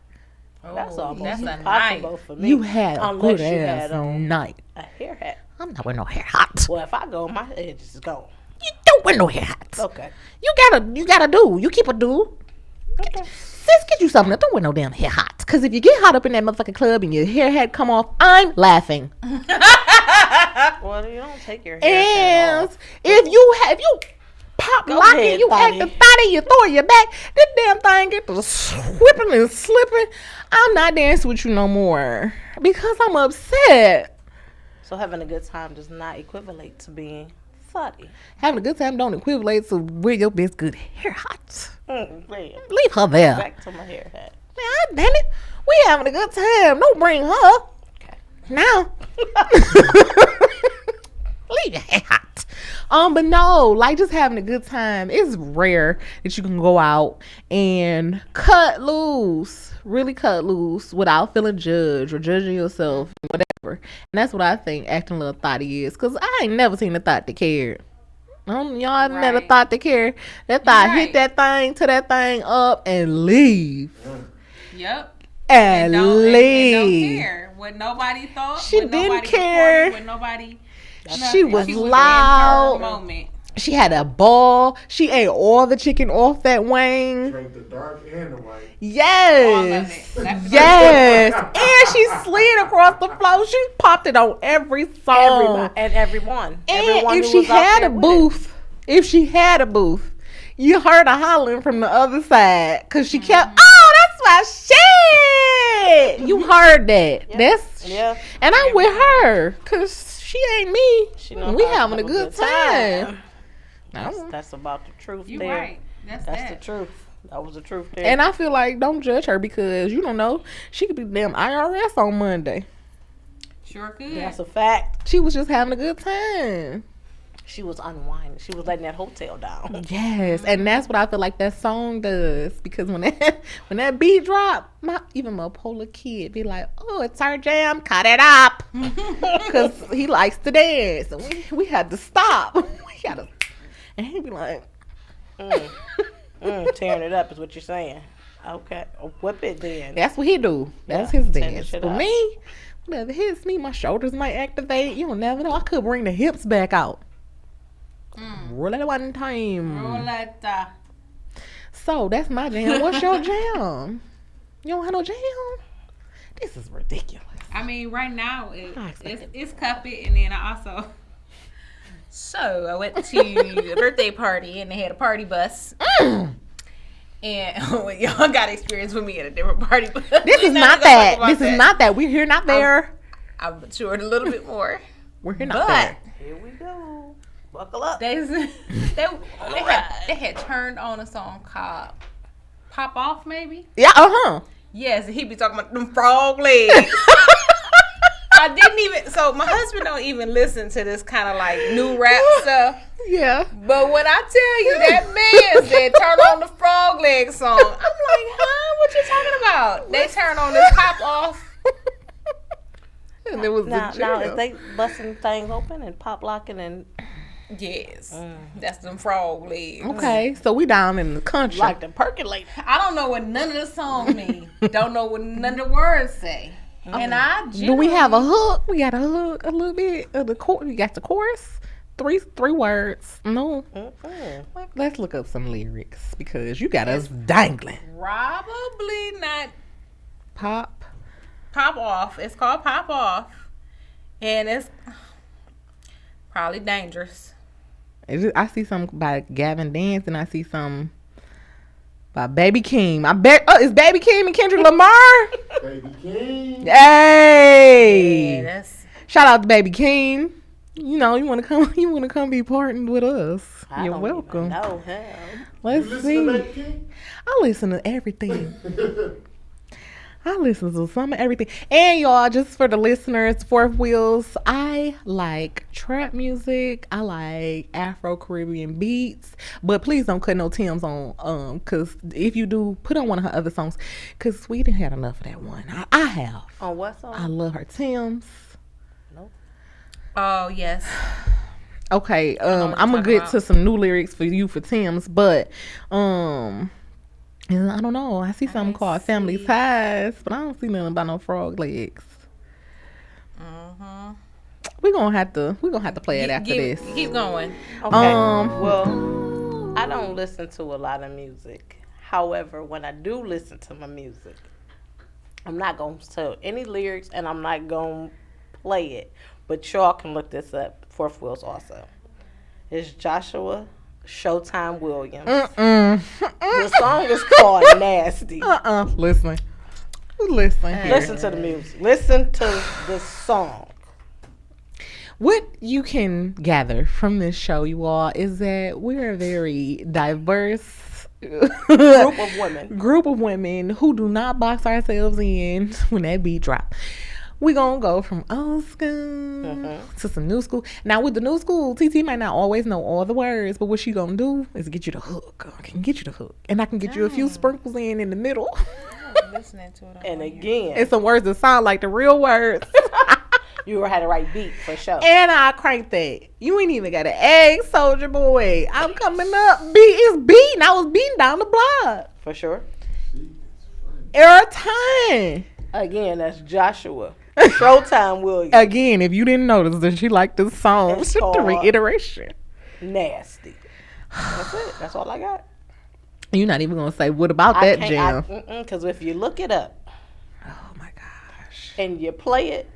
That's almost that's a impossible knife. for me. You had a unless good you ass had on night. a hair hat. I'm not wearing no hair hot. Well, if I go, my edges is gone. You don't wear no hair hats. Okay. You gotta do. You keep a do. Sis, get you something. Don't wear no damn hair hot. Cause if you get hot up in that motherfucking club and your hair hat come off, I'm laughing. Well, you don't take your hair And if you pop Go locking, ahead, you Thotty. act the thotty, you throw it your back, this damn thing get to whipping and slipping. I'm not dancing with you no more because I'm upset. So having a good time does not equivalent to being thotty. Having a good time don't equivalent to wear your best good hair hot. Man, Leave her there. back to my hair hat. Man, damn it. We having a good time. Don't bring her. Okay. Now. Leave your hair hot. But no, like just having a good time. It's rare that you can go out and cut loose, really cut loose without feeling judged or judging yourself, whatever. And that's what I think acting a little thotty is. Cause I ain't never seen a thought that cared. Y'all never Right. thought that cared. That thought Right. hit that thing, to that thing up and leave. Yep. And Don't leave. care what nobody thought. She what didn't nobody care. reported, what nobody. She nothing. was in her loud. moment. She had a ball. She ate all the chicken off that wing. Drink the dark and the white. Yes. All of it. Yes. And she slid across the floor. She popped it on every song. Everyone. And Everyone if who she was out had there a with booth, you heard her hollering from the other side because she kept, oh, that's my shit. You heard that. That's Yeah. And I'm with her because she ain't me. She know We how to having a have good time. That's about the truth You there. right. That's That's that. the truth. That was the truth there. And I feel like don't judge her because you don't know. She could be damn IRS on Monday. Sure could. That's a fact. She was just having a good time. She was unwinding. She was letting that hotel down. Yes, and that's what I feel like that song does. Because when that beat drop, even my polar kid be like, "Oh, it's our jam, cut it up," because he likes to dance. And we had to stop. We gotta, and he be like, Tearing it up is what you're saying. Okay. Whip it then. "That's what he do. That's Yeah, his tear the dance." shit For up. me, whenever it hits me, my shoulders might activate. You don't never know. I could bring the hips back out. Roll at one time. Roulette. So that's my jam. What's your jam? You don't have no jam? This is ridiculous. I mean, right now I expect it's Cup It, and then I also. So I went to a birthday party, and they had a party bus. And y'all got experience with me at a different party bus. This is not that. This is not that. We're here, not there. I've matured a little bit more. We're here, not But there. Here we go. Buckle up. they had turned on a song called "Pop Off," maybe. Yeah, Yes, he be talking about them frog legs. I didn't even. So my husband don't even listen to this kind of like new rap stuff. Yeah. But when I tell you that man said turn on the frog leg song, I'm like, huh? What you talking about? They turn on this Pop Off. And it was Now, the now jam. is they busting things open and pop locking and Yes, that's them frog legs. Okay, so we down in the country. like the percolate. I don't know what none of the songs mean. Don't know what none of the words say. And I Do we have a hook? We got a hook a little bit of the chorus. We got the chorus. Three words. No. Let's look up some lyrics because you got us dangling. probably not Pop. Pop Off. It's called Pop Off, and it's probably dangerous. I see some by Gavin Dance and I see some by Baby Keem. I bet it's Baby Keem and Kendrick Lamar. Baby King. Hey. Yeah, that's Shout out to Baby Keem. You know, you want to come. You want to come be partnered with us. I You're don't welcome. even know him. Let's You listen see. to Lady King? I listen to everything. I listen to some of everything. And y'all, just for the listeners, Fourth Wheels, I like trap music. I like Afro Caribbean beats. But please don't cut no Tim's on, cause if you do, put on one of her other songs. Cause we didn't had enough of that one. I have. On what song? I love her Tim's. Oh yes. Okay, what I'm you're gonna talking get about. to some new lyrics for you for Tim's, but and I don't know. I see something called Family Ties, but I don't see nothing about no frog legs. Mm-hmm. We're gonna have to play it after this. Keep going. Okay. Um, Well, I don't listen to a lot of music. However, when I do listen to my music, I'm not going to tell any lyrics and I'm not going to play it. But y'all can look this up. Fourth Wheels also. It's Joshua Showtime Williams. The song is called Nasty. Listen here. Listen to the music. Listen to the song. What you can gather from this show, you all, is that we're a very diverse group of women who do not box ourselves in when that beat drop. We're going to go from old school to some new school. Now, with the new school, TT might not always know all the words, but what she going to do is get you the hook. I can get you the hook. And I can get you a few sprinkles in the middle. Listening to it. And again, And some words that sound like the real words. you had the right beat for sure. And I cranked that. You ain't even got an egg, Soldier Boy. I'm coming up. Beat is beating. I was beating down the block. For sure. Every time. Again, that's Joshua Showtime Williams. Again, if you didn't notice that she liked this song, It's the called- reiteration. Nasty. That's it. That's all I got. You're not even gonna say what about that jam? Because if you look it up Oh my gosh! and you play it,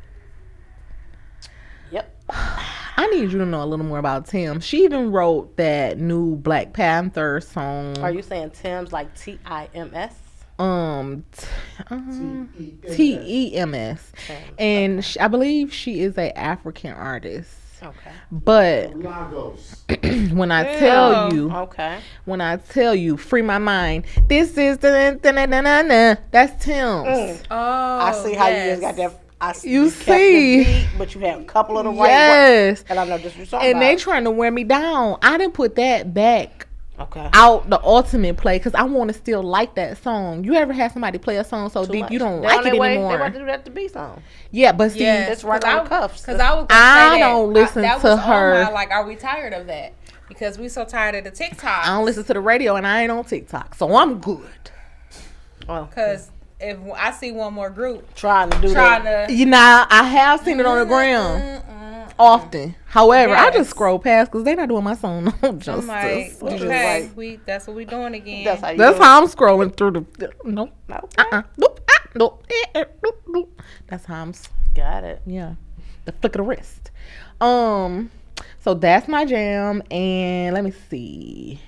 yep. I need you to know a little more about Tim. She even wrote that new Black Panther song. Are you saying Tim's like Tims? Tems, and I believe she is a African artist. Okay. But Lagos. when I tell you, free my mind. This is that's Tim's. Oh, I see how you just got that. You kept the see. beat, but you had a couple of the right words. Yes, And I know just what you're talking and they about. trying to wear me down. I didn't put that back Okay. out the ultimate play because I want to still like that song. You ever had somebody play a song so deep you don't like it They anymore? want to do that to B song. Yeah, but see, yes. It's right on the cuffs. Because I was gonna I say that. don't listen that to was her. On my, like, are we tired of that? Because we so tired of the TikTok. I don't listen to the radio and I ain't on TikTok, so I'm good. Oh, Because if I see one more group trying to do trying that. to, You know, I have seen it on the ground often. However, I Yes. just scroll past because they're not doing my song no I'm justice. like, Which is okay, right. that's what we doing again. That's how you That's do it. how I'm scrolling through the. Nope. Okay. Nope. Nope. Nope. That's how I'm. Got it. Yeah. The flick of the wrist. So that's my jam, and let me see.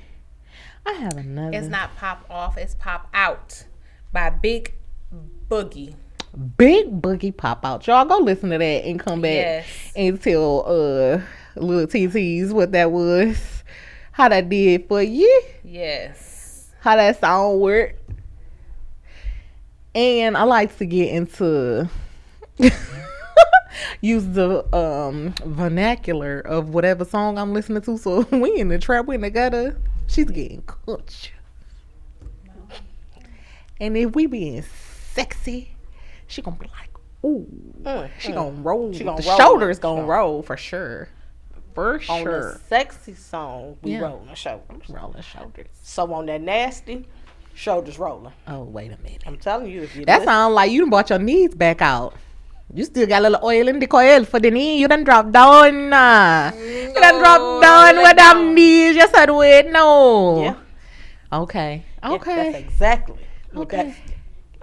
I have another. It's not Pop Off, it's Pop Out by Big Boogie. Big Boogie Pop Out. Y'all go listen to that and come back Yes. and tell little TTs what that was, how that did for you, Yes. how that song worked. And I like to get into use the vernacular of whatever song I'm listening to. So we in the trap, we in the gutter, she's getting cooked. And if we being sexy, she gonna be like, ooh. She gonna roll. She gonna the roll shoulders it. gonna roll for sure. For On sure. the sexy song, we Yeah. rolling the shoulders. Rolling shoulders. So on that nasty, shoulders rolling. Oh, wait a minute. I'm telling you, if you That listen- sound like you done brought your knees back out. You still got a little oil in the coil for the knee. You done dropped down. You done dropped down with them knees. You said, wait, no. Yeah. Okay. Yeah, Okay. that's exactly. what Okay. that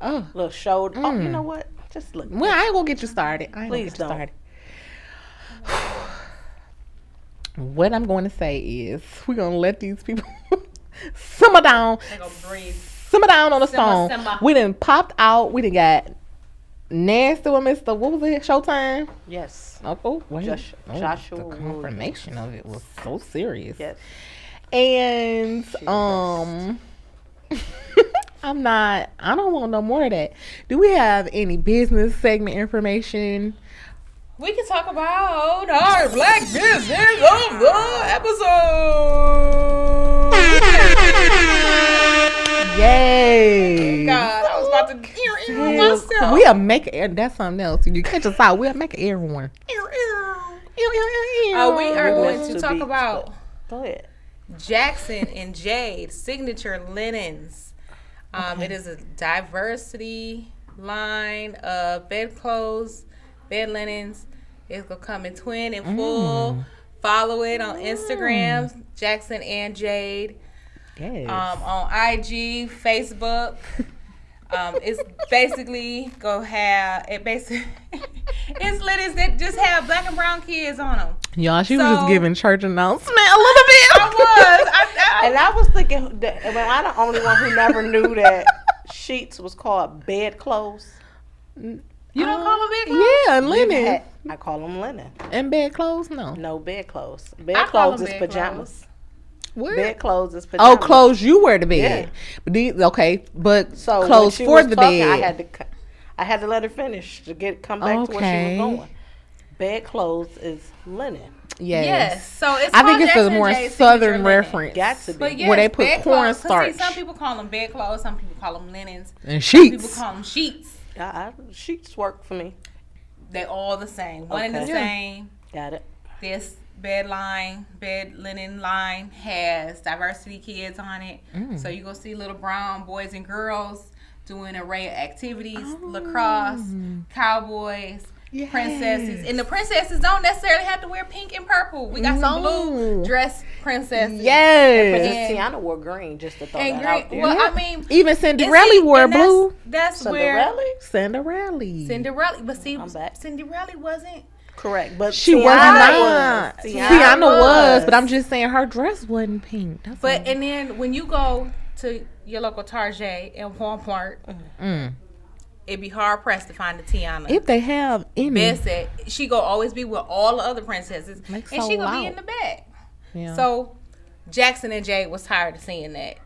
Oh. little shoulder. Oh, you know what? Just look. Well, I ain't gonna get you started. I ain't Please gonna get you don't. started. What I'm going to say is we're going to let these people simmer down. They gonna breathe. Simmer down on the Simmer, song. simmer. We done popped out. We done got Nasty with Mr. What was it? Showtime. Yes. Oh, wait. Joshua The Wood. confirmation of it was so serious. Yes. And I don't want no more of that. Do we have any business segment information? We can talk about our black business of the episode. Yay! God, I was about to myself. We'll make it. That's something else. You catch us out. We'll make it everyone. We are going to talk about Go ahead. Jackson and Jade signature linens. It is a diversity line of bedclothes, bed linens. It's gonna come in twin and full. Follow it on Instagram, Jackson and Jade. Yes. On IG, Facebook. It's basically it's linens that just have black and brown kids on them. Y'all, she was So- just giving church announcement a little bit. I was. And I was thinking that I'm the only one who never knew that sheets was called bed clothes. You don't call them bed clothes? Yeah, linen. I call them linen. And bed clothes? No. No bed clothes. Bed I call clothes them is bed pajamas. What? Bed clothes is pajamas. Oh, clothes you wear to bed. Yeah. But these, okay, but So clothes when she for was the talking, bed. I had to let her finish to come back to where Okay. she was going. Bed clothes is linen. Yes. So it's I think called it's a Jackson more Jade southern signature linen. reference. Got to be. But yes, Where they put bed corn clothes. 'Cause starch. See, some people call them bed clothes. Some people call them linens. And Some people sheets. call them sheets. Sheets work for me. They all the same. One and the Okay. same. Got it. This bed linen line has diversity kids on it. So you go see little brown boys and girls doing an array of activities, lacrosse, cowboys, Yes. princesses. And the princesses don't necessarily have to wear pink and purple. We got some blue dress princesses. Yes. And- Tiana wore green just to throw And that out green. there. Well, I mean, Even and Cinderella see, wore and that's- blue. That's where Cinderella? Cinderella. But see, I'm back. Cinderella wasn't. Correct. But She was not. Tiana was, but I'm just saying her dress wasn't pink. That's But and then when you go to your local Target and Walmart, it'd be hard pressed to find a Tiana. if they have any. Best at she go always be with all the other princesses, Makes and so she gonna be loud. in the back. Yeah. So Jackson and Jade was tired of seeing that.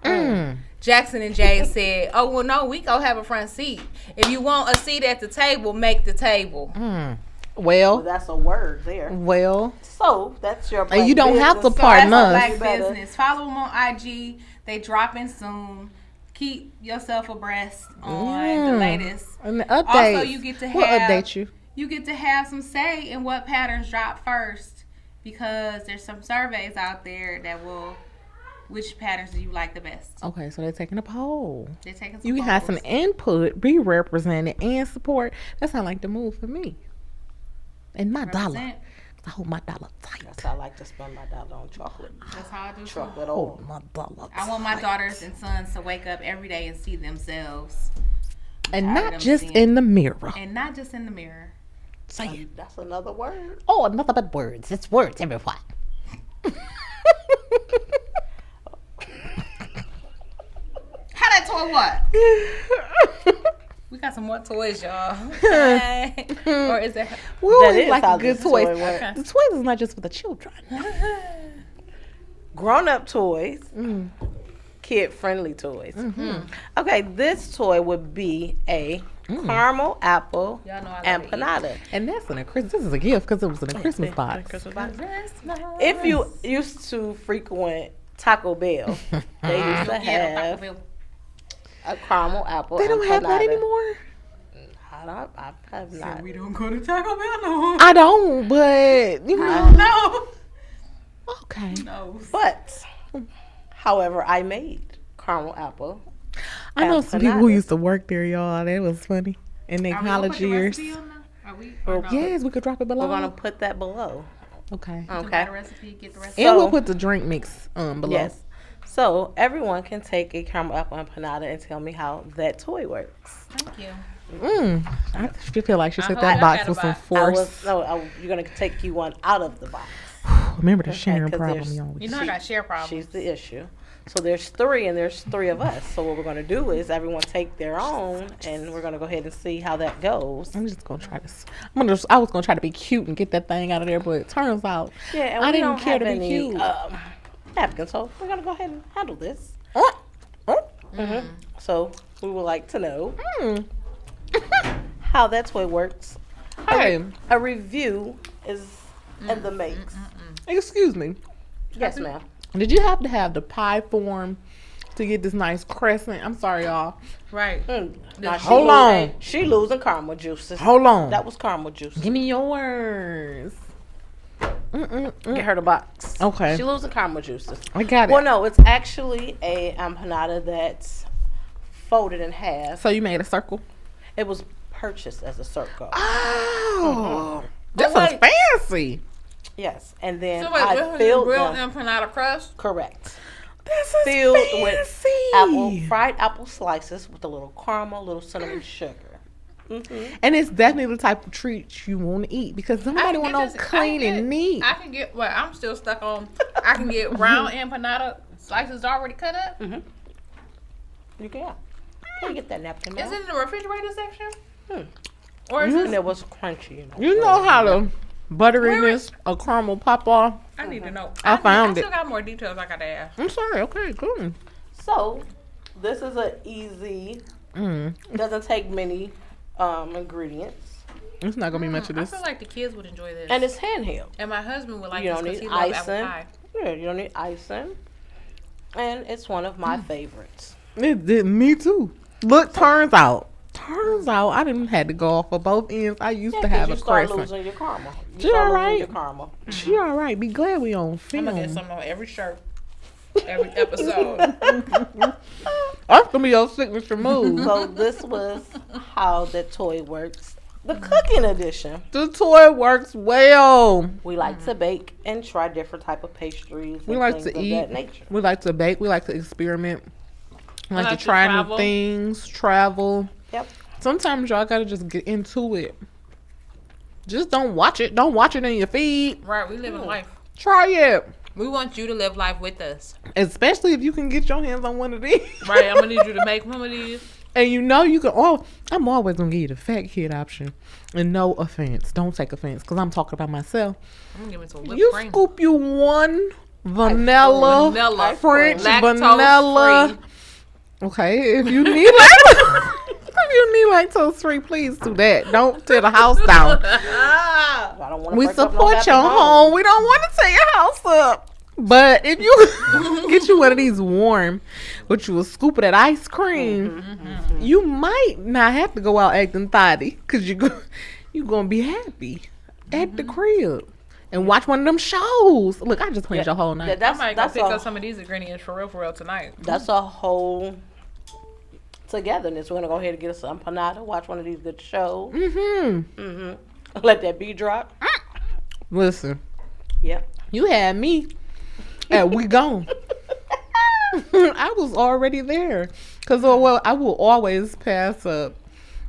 Jackson and Jade said, "Oh well, no, we go have a front seat. If you want a seat at the table, make the table." Well, Well, that's a word there. So that's your. And you don't have to business. pardon That's us. Black You better- business. Follow them on IG. They dropping soon. Keep yourself abreast on the latest. and the updates. Also, you get to We'll have update you. You get to have some say in what patterns drop first, because there's some surveys out there that will. Which patterns do you like the best? Okay, so they're taking a poll. They're taking some You can have some polls. input, be represented, and support. That sounds like the move for me. And my dollar. Represent. I hold my dollar tight. That's how I like to spend my dollar on chocolate. That's how I do. too. Chocolate oil. Hold my dollar I want my tight. daughters and sons to wake up every day and see themselves, And tired of not them just seeing- in the mirror. and not just in the mirror. Say it. That's another word. Oh, nothing but words. It's words everywhere. How that toy what? We got some more toys, y'all. Okay. Or is it? We always is like how a good this toys. toy works. Okay. The toys is not just for the children. Grown-up toys. Kid-friendly toys. Okay, this toy would be a caramel apple Y'all know I love and to eat. panada. And that's in a Christmas. This is a gift because it was in a Christmas box. If you used to frequent Taco Bell, they used to have a caramel apple. They don't and have that panada. anymore. I have not. We don't go to Taco Bell no. I don't, but you know. No. Okay. No. But, however, I made caramel apple. I know and some people who panada. used to work there, y'all. That was funny in their Are we gonna college put the years. recipe on there? Are we? Or no? Yes, we could drop it below. We're gonna put that below. Okay. You buy Okay. the recipe, get the recipe. And So- we'll put the drink mix below. Yes. So everyone can take a caramel apple and panada and tell me how that toy works. Thank you. I feel like she I took hope that y'all box got a with some box. force. You're gonna take you one out of the box. Remember the sharing 'cause problem, there's- y'all. You know I got share problems. She's the issue. So there's 3 and there's 3 of us. So what we're going to do is everyone take their own and we're going to go ahead and see how that goes. I'm just gonna try this. I was gonna try to be cute and get that thing out of there, but it turns out Yeah, and I we didn't don't care have to be any cute. napkins, so we're going to go ahead and handle this. So we would like to know how that toy works. Hey, A review is in the makes. excuse me. Yes, ma'am. Did you have to have the pie form to get this nice crescent? I'm sorry, y'all. Right. Now she Hold on. She losing caramel juices. Hold on. That was caramel juice. Give me yours. Get her the box. Okay. She losing caramel juices. I got it. Well, no, it's actually a empanada that's folded in half. So you made a circle? It was purchased as a circle. Oh, But this is wait. fancy. Yes, and then So wait, I this is filled real them. empanada crust? Correct. This is Filled fancy. with fried apple slices with a little caramel, little cinnamon sugar. And it's definitely the type of treat you want to eat because somebody want no clean and neat. I can get, well, I'm still stuck on, I can get round empanada slices already cut up. You can. Can you get that napkin? Is ma'am? it in the refrigerator section? Or is And this, it was crunchy. You know how the butteriness of caramel pop off? I need to know. I found I it. still got more details I gotta ask. I'm sorry. Okay, cool. So, this is an easy. Doesn't take many ingredients, It's not gonna be much of I this. feel like the kids would enjoy this. and it's handheld. And my husband would like You this don't because need he loves apple icing. pie. Yeah, you don't need icing, and it's one of my favorites. It did me too. Look, turns out I didn't had to go off of both ends. I used to have you a start crescent. losing your caramel. You She start losing alright. your caramel. She all right. Be glad we on I'm film. gonna get some on every shirt, every episode. That's gonna be your signature move. So this was how the toy works. The cooking edition. The toy works well. We like to bake and try different type of pastries. We and like things to of eat. that nature. We like to bake. We like to experiment. We like like to to try new travel. things, travel. Yep. Sometimes y'all gotta just get into it. Just don't watch it. Don't watch it in your feed. Right, we live in life. Try it. We want you to live life with us. Especially if you can get your hands on one of these. Right, I'm gonna need you to make one of these. And you know you can. Oh, I'm always gonna give you the fat kid option. And no offense, don't take offense, because I'm talking about myself. I'm gonna give me some whipped You cream. scoop you one vanilla, Vanilla. French Lactose vanilla. free. Okay, if you need lactose, if you need lactose free, please do that. Don't tear the house down. I don't want to We break up no support happy your home. home. We don't want to tear your house up. But if you get you one of these warm, but you will scoop of that ice cream, you might not have to go out acting thotty because you gonna be happy at the crib and watch one of them shows. Look, I just planned your whole night. Yeah, I that's might go that's pick a, up some of these ingredients for real tonight. that's a whole togetherness. We're gonna go ahead and get us some empanada. Watch one of these good shows. Let that beat drop. Listen, Yep. you had me at we gone. I was already there because I will always pass up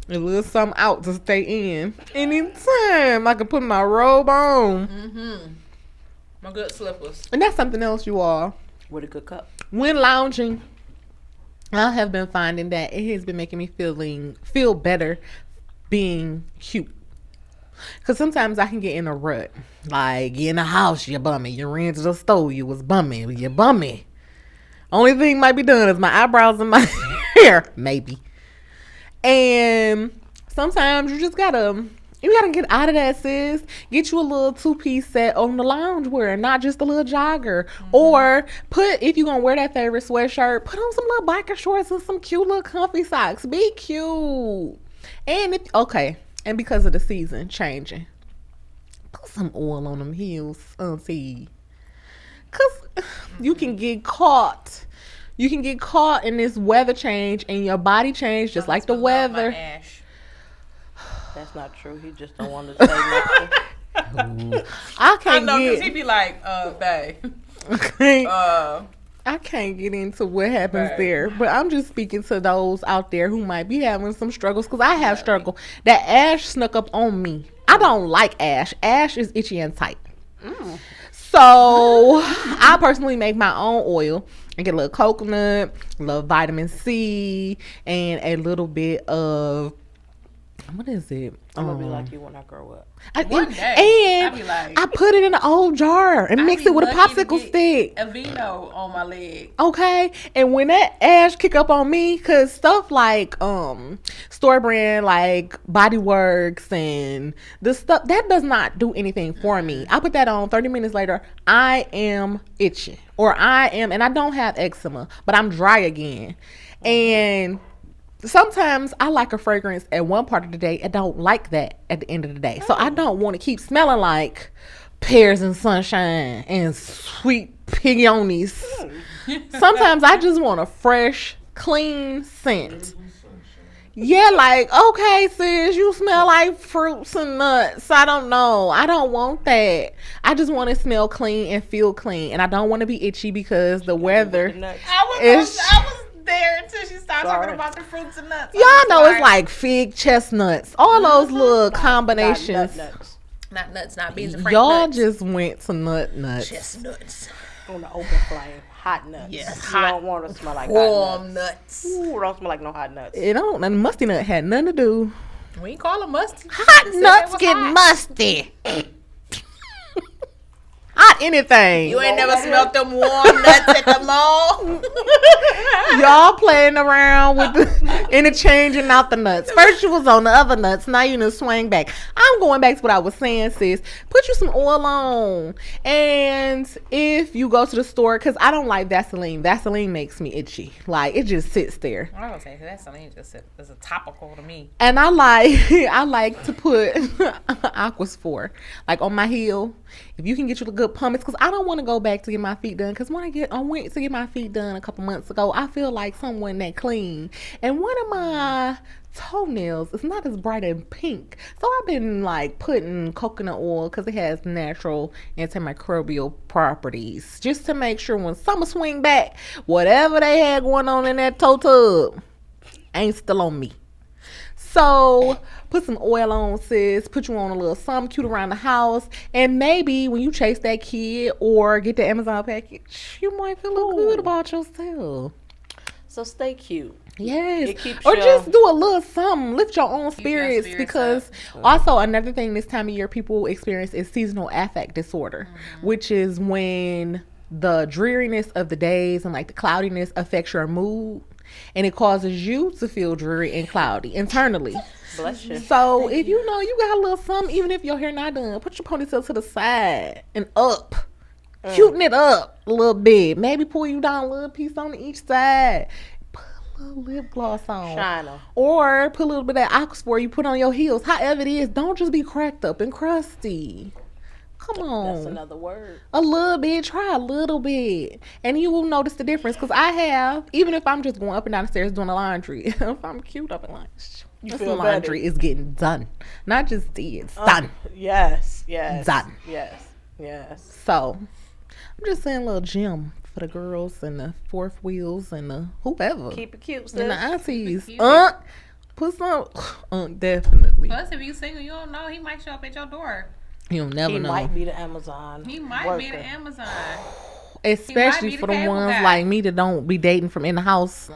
a little something out to stay in anytime I can put my robe on. My good slippers. And that's something else, you all. With a good cup. When lounging, I have been finding that it has been making me feel better being cute. Because sometimes I can get in a rut. Like, you in the house, you're bummy. You ran to the store, you was bummy. You're bummy. Only thing might be done is my eyebrows and my hair, maybe. And sometimes you just gotta get out of that, sis. Get you a little 2-piece set on the loungewear, not just a little jogger. Or if you're gonna wear that favorite sweatshirt, put on some little biker shorts and some cute little comfy socks. Be cute. And because of the season changing, put some oil on them heels, auntie. Cause you can get caught. You can get caught in this weather change and your body change just like the I love my weather. Ash. That's not true. He just don't want to say nothing. I I can't know, because he get be like, babe. I can't get into what happens Right. there, but I'm just speaking to those out there who might be having some struggles, because I have struggle. That ash snuck up on me. I don't like ash. Ash is itchy and tight. So I personally make my own oil, I get a little coconut, a little vitamin C, and a little bit of what is it? I'm gonna be like you when I grow up. One day, and I be like, I put it in an old jar and mix be it with a lucky to popsicle get stick. a vino on my leg. Okay, and when that ash kick up on me, cause stuff like store brand like Body Works and the stuff that does not do anything for me. I put that on 30 minutes later, I am itchy, or and I don't have eczema, but I'm dry again, and sometimes I like a fragrance at one part of the day. I don't like that at the end of the day. So I don't want to keep smelling like pears and sunshine and sweet peonies. Sometimes I just want a fresh, clean scent. Yeah, like, okay, sis, you smell like fruits and nuts. I don't know. I don't want that. I just want to smell clean and feel clean. And I don't want to be itchy because the weather I was there until she started talking about the fruits and nuts. Y'all know it's like fig, chestnuts, all those little combinations. Not nuts, not beans and Frank Y'all nuts. just went to nuts. Chestnuts. On the open flame, hot nuts. Yes, You hot, don't want to smell like hot warm nuts. nuts. Ooh, don't smell like no hot nuts. It don't. And musty nut had nothing to do. We ain't call them musty. Hot Said nuts they was get hot. musty. Hot anything. You ain't never smelled them warm nuts at the mall. Y'all playing around with the interchanging out the nuts. First you was on the other nuts, now you done swing back. I'm going back to what I was saying, sis. Put you some oil on. And if you go to the store, because I don't like Vaseline. Vaseline makes me itchy. Like, it just sits there. I don't say Vaseline just is a topical to me. And I like to put Aquaphor like on my heel. If you can get you the good pumice, because I don't want to go back to get my feet done. Because when I went to get my feet done a couple months ago, I feel like someone that clean. And one of my toenails is not as bright and pink. So I've been like putting coconut oil because it has natural antimicrobial properties. Just to make sure when summer swing back, whatever they had going on in that toe tub ain't still on me. So put some oil on, sis. Put you on a little something cute around the house. And maybe when you chase that kid or get the Amazon package, you might feel a little good about yourself. So stay cute. Yes. It keeps Or your- just do a little something. Lift your own your spirits. spirits Because also another thing this time of year people experience is seasonal affect disorder, which is when the dreariness of the days and like the cloudiness affects your mood. And it causes you to feel dreary and cloudy internally. Bless you. So if you know you got a little something, even if your hair not done, put your ponytail to the side and up. Cuten it up a little bit. Maybe pull you down a little piece on each side. Put a little lip gloss on. Shine 'em. Or put a little bit of Aquaphor you put on your heels. However it is, don't just be cracked up and crusty. Come on. That's another word. A little bit, try a little bit, and you will notice the difference. Because I have, even if I'm just going up and down the stairs doing the laundry, if I'm cute up in lunch, this feel laundry is getting done, not just did, it's done. Yes. Done. Yes. So I'm just saying, a little gym for the girls and the fourth wheels and the whoever Keep it cute, sis. and the aunties. cute. Put some, definitely. Plus, if you single, you don't know. He might show up at your door. You'll never He know. might be the Amazon. He might be worker. the Amazon. Especially be for the the cable ones guy. like me that don't be dating from in the house.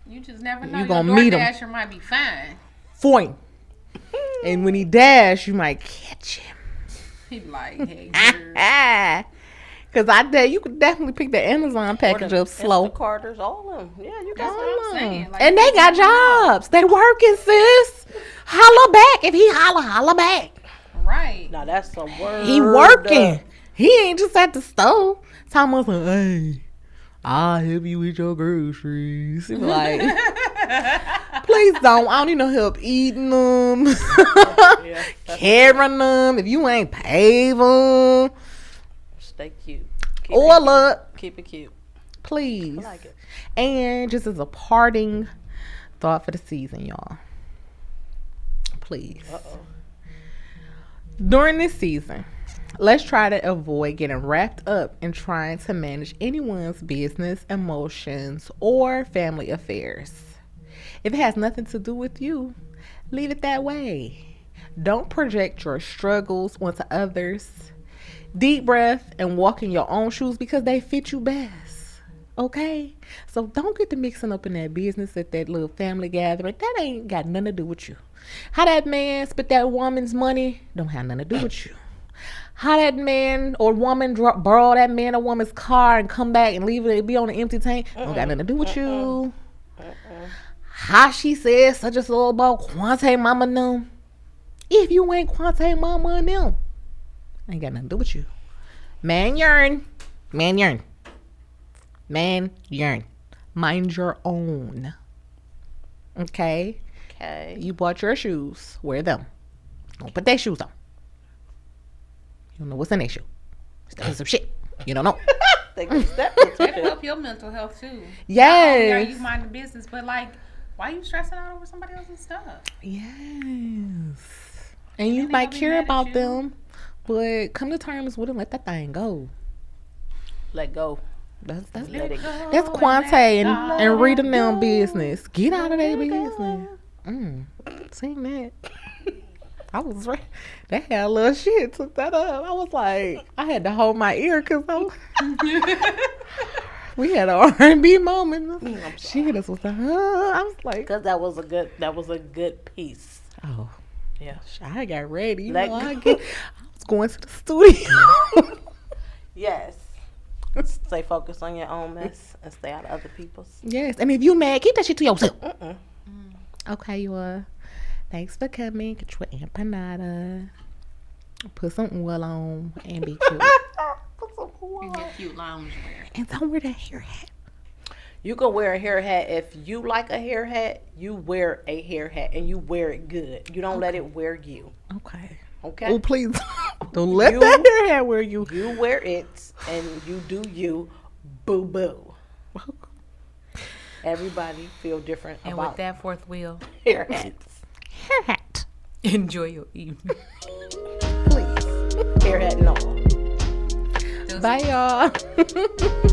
You just never know. You Your gonna meet him. DoorDasher might be fine. Foin. And when he dash, you might catch him. He be like, hey, girl. Because I dare you could definitely pick the Amazon package up slow. Carters, all of them. Yeah, you got That's what I'm saying. Like, And they got jobs. They working, sis. Holla back. If he holla back. Right. Now that's some word. He working. He ain't just at the store. Thomas like, hey, I'll help you with your groceries. He be like, please don't. I don't need no help eating them, Yeah, carrying them. If you ain't pay them, stay cute. Keep or it look, cute. Keep it cute. please. I like it. And just as a parting thought for the season, y'all, please. During this season, let's try to avoid getting wrapped up in trying to manage anyone's business, emotions, or family affairs. If it has nothing to do with you, leave it that way. Don't project your struggles onto others. Deep breath and walk in your own shoes because they fit you best. Okay? So don't get the mixing up in that business at that little family gathering. That ain't got nothing to do with you. How that man spent that woman's money don't have nothing to do with you. How that man or woman borrow that man or woman's car and come back and leave it be on an empty tank don't got nothing to do with you. How she said such a so about Quante mama them. If you ain't Quante mama and them, ain't got nothing to do with you. Man yearn. Man yearn. Man yearn. Mind your own. Okay? Okay. You bought your shoes. Wear them. Don't put their shoes on. You don't know what's in their shoe. Step in some shit. You don't know. That help your mental health too. Yes. Are you minding business? But like, why you stressing out over somebody else's stuff? Yes. And you might be care mad at about you. them, but come to terms with them. Let that thing go. Let go. That's Let it go. that's Quante and Rita them business. Get out of their business. Seen that. I was right. That had a little shit. Took that up. I was like, I had to hold my ear because we had an R&B moment. She hit us with the. I was like, Because that was a good piece. oh, Yeah. I got ready. You Let know, I go. was going to the studio. Yes. Stay focused on your own mess and stay out of other people's. Yes, and if you mad, keep that shit to yourself. Okay, you are. Thanks for coming. Get your empanada. Put some oil on and be cute. In your cute loungewear. And don't wear that hair hat. You can wear a hair hat. If you like a hair hat, you wear a hair hat and you wear it good. You don't let it wear you. Okay. Okay? Oh, please. Don't let You- that hair hat wear you. You wear it and you do you. Boo boo. Everybody feel different And about with that fourth wheel, hair hats. Hair hat. enjoy your evening. Please. Hair hat and all. Bye, y'all.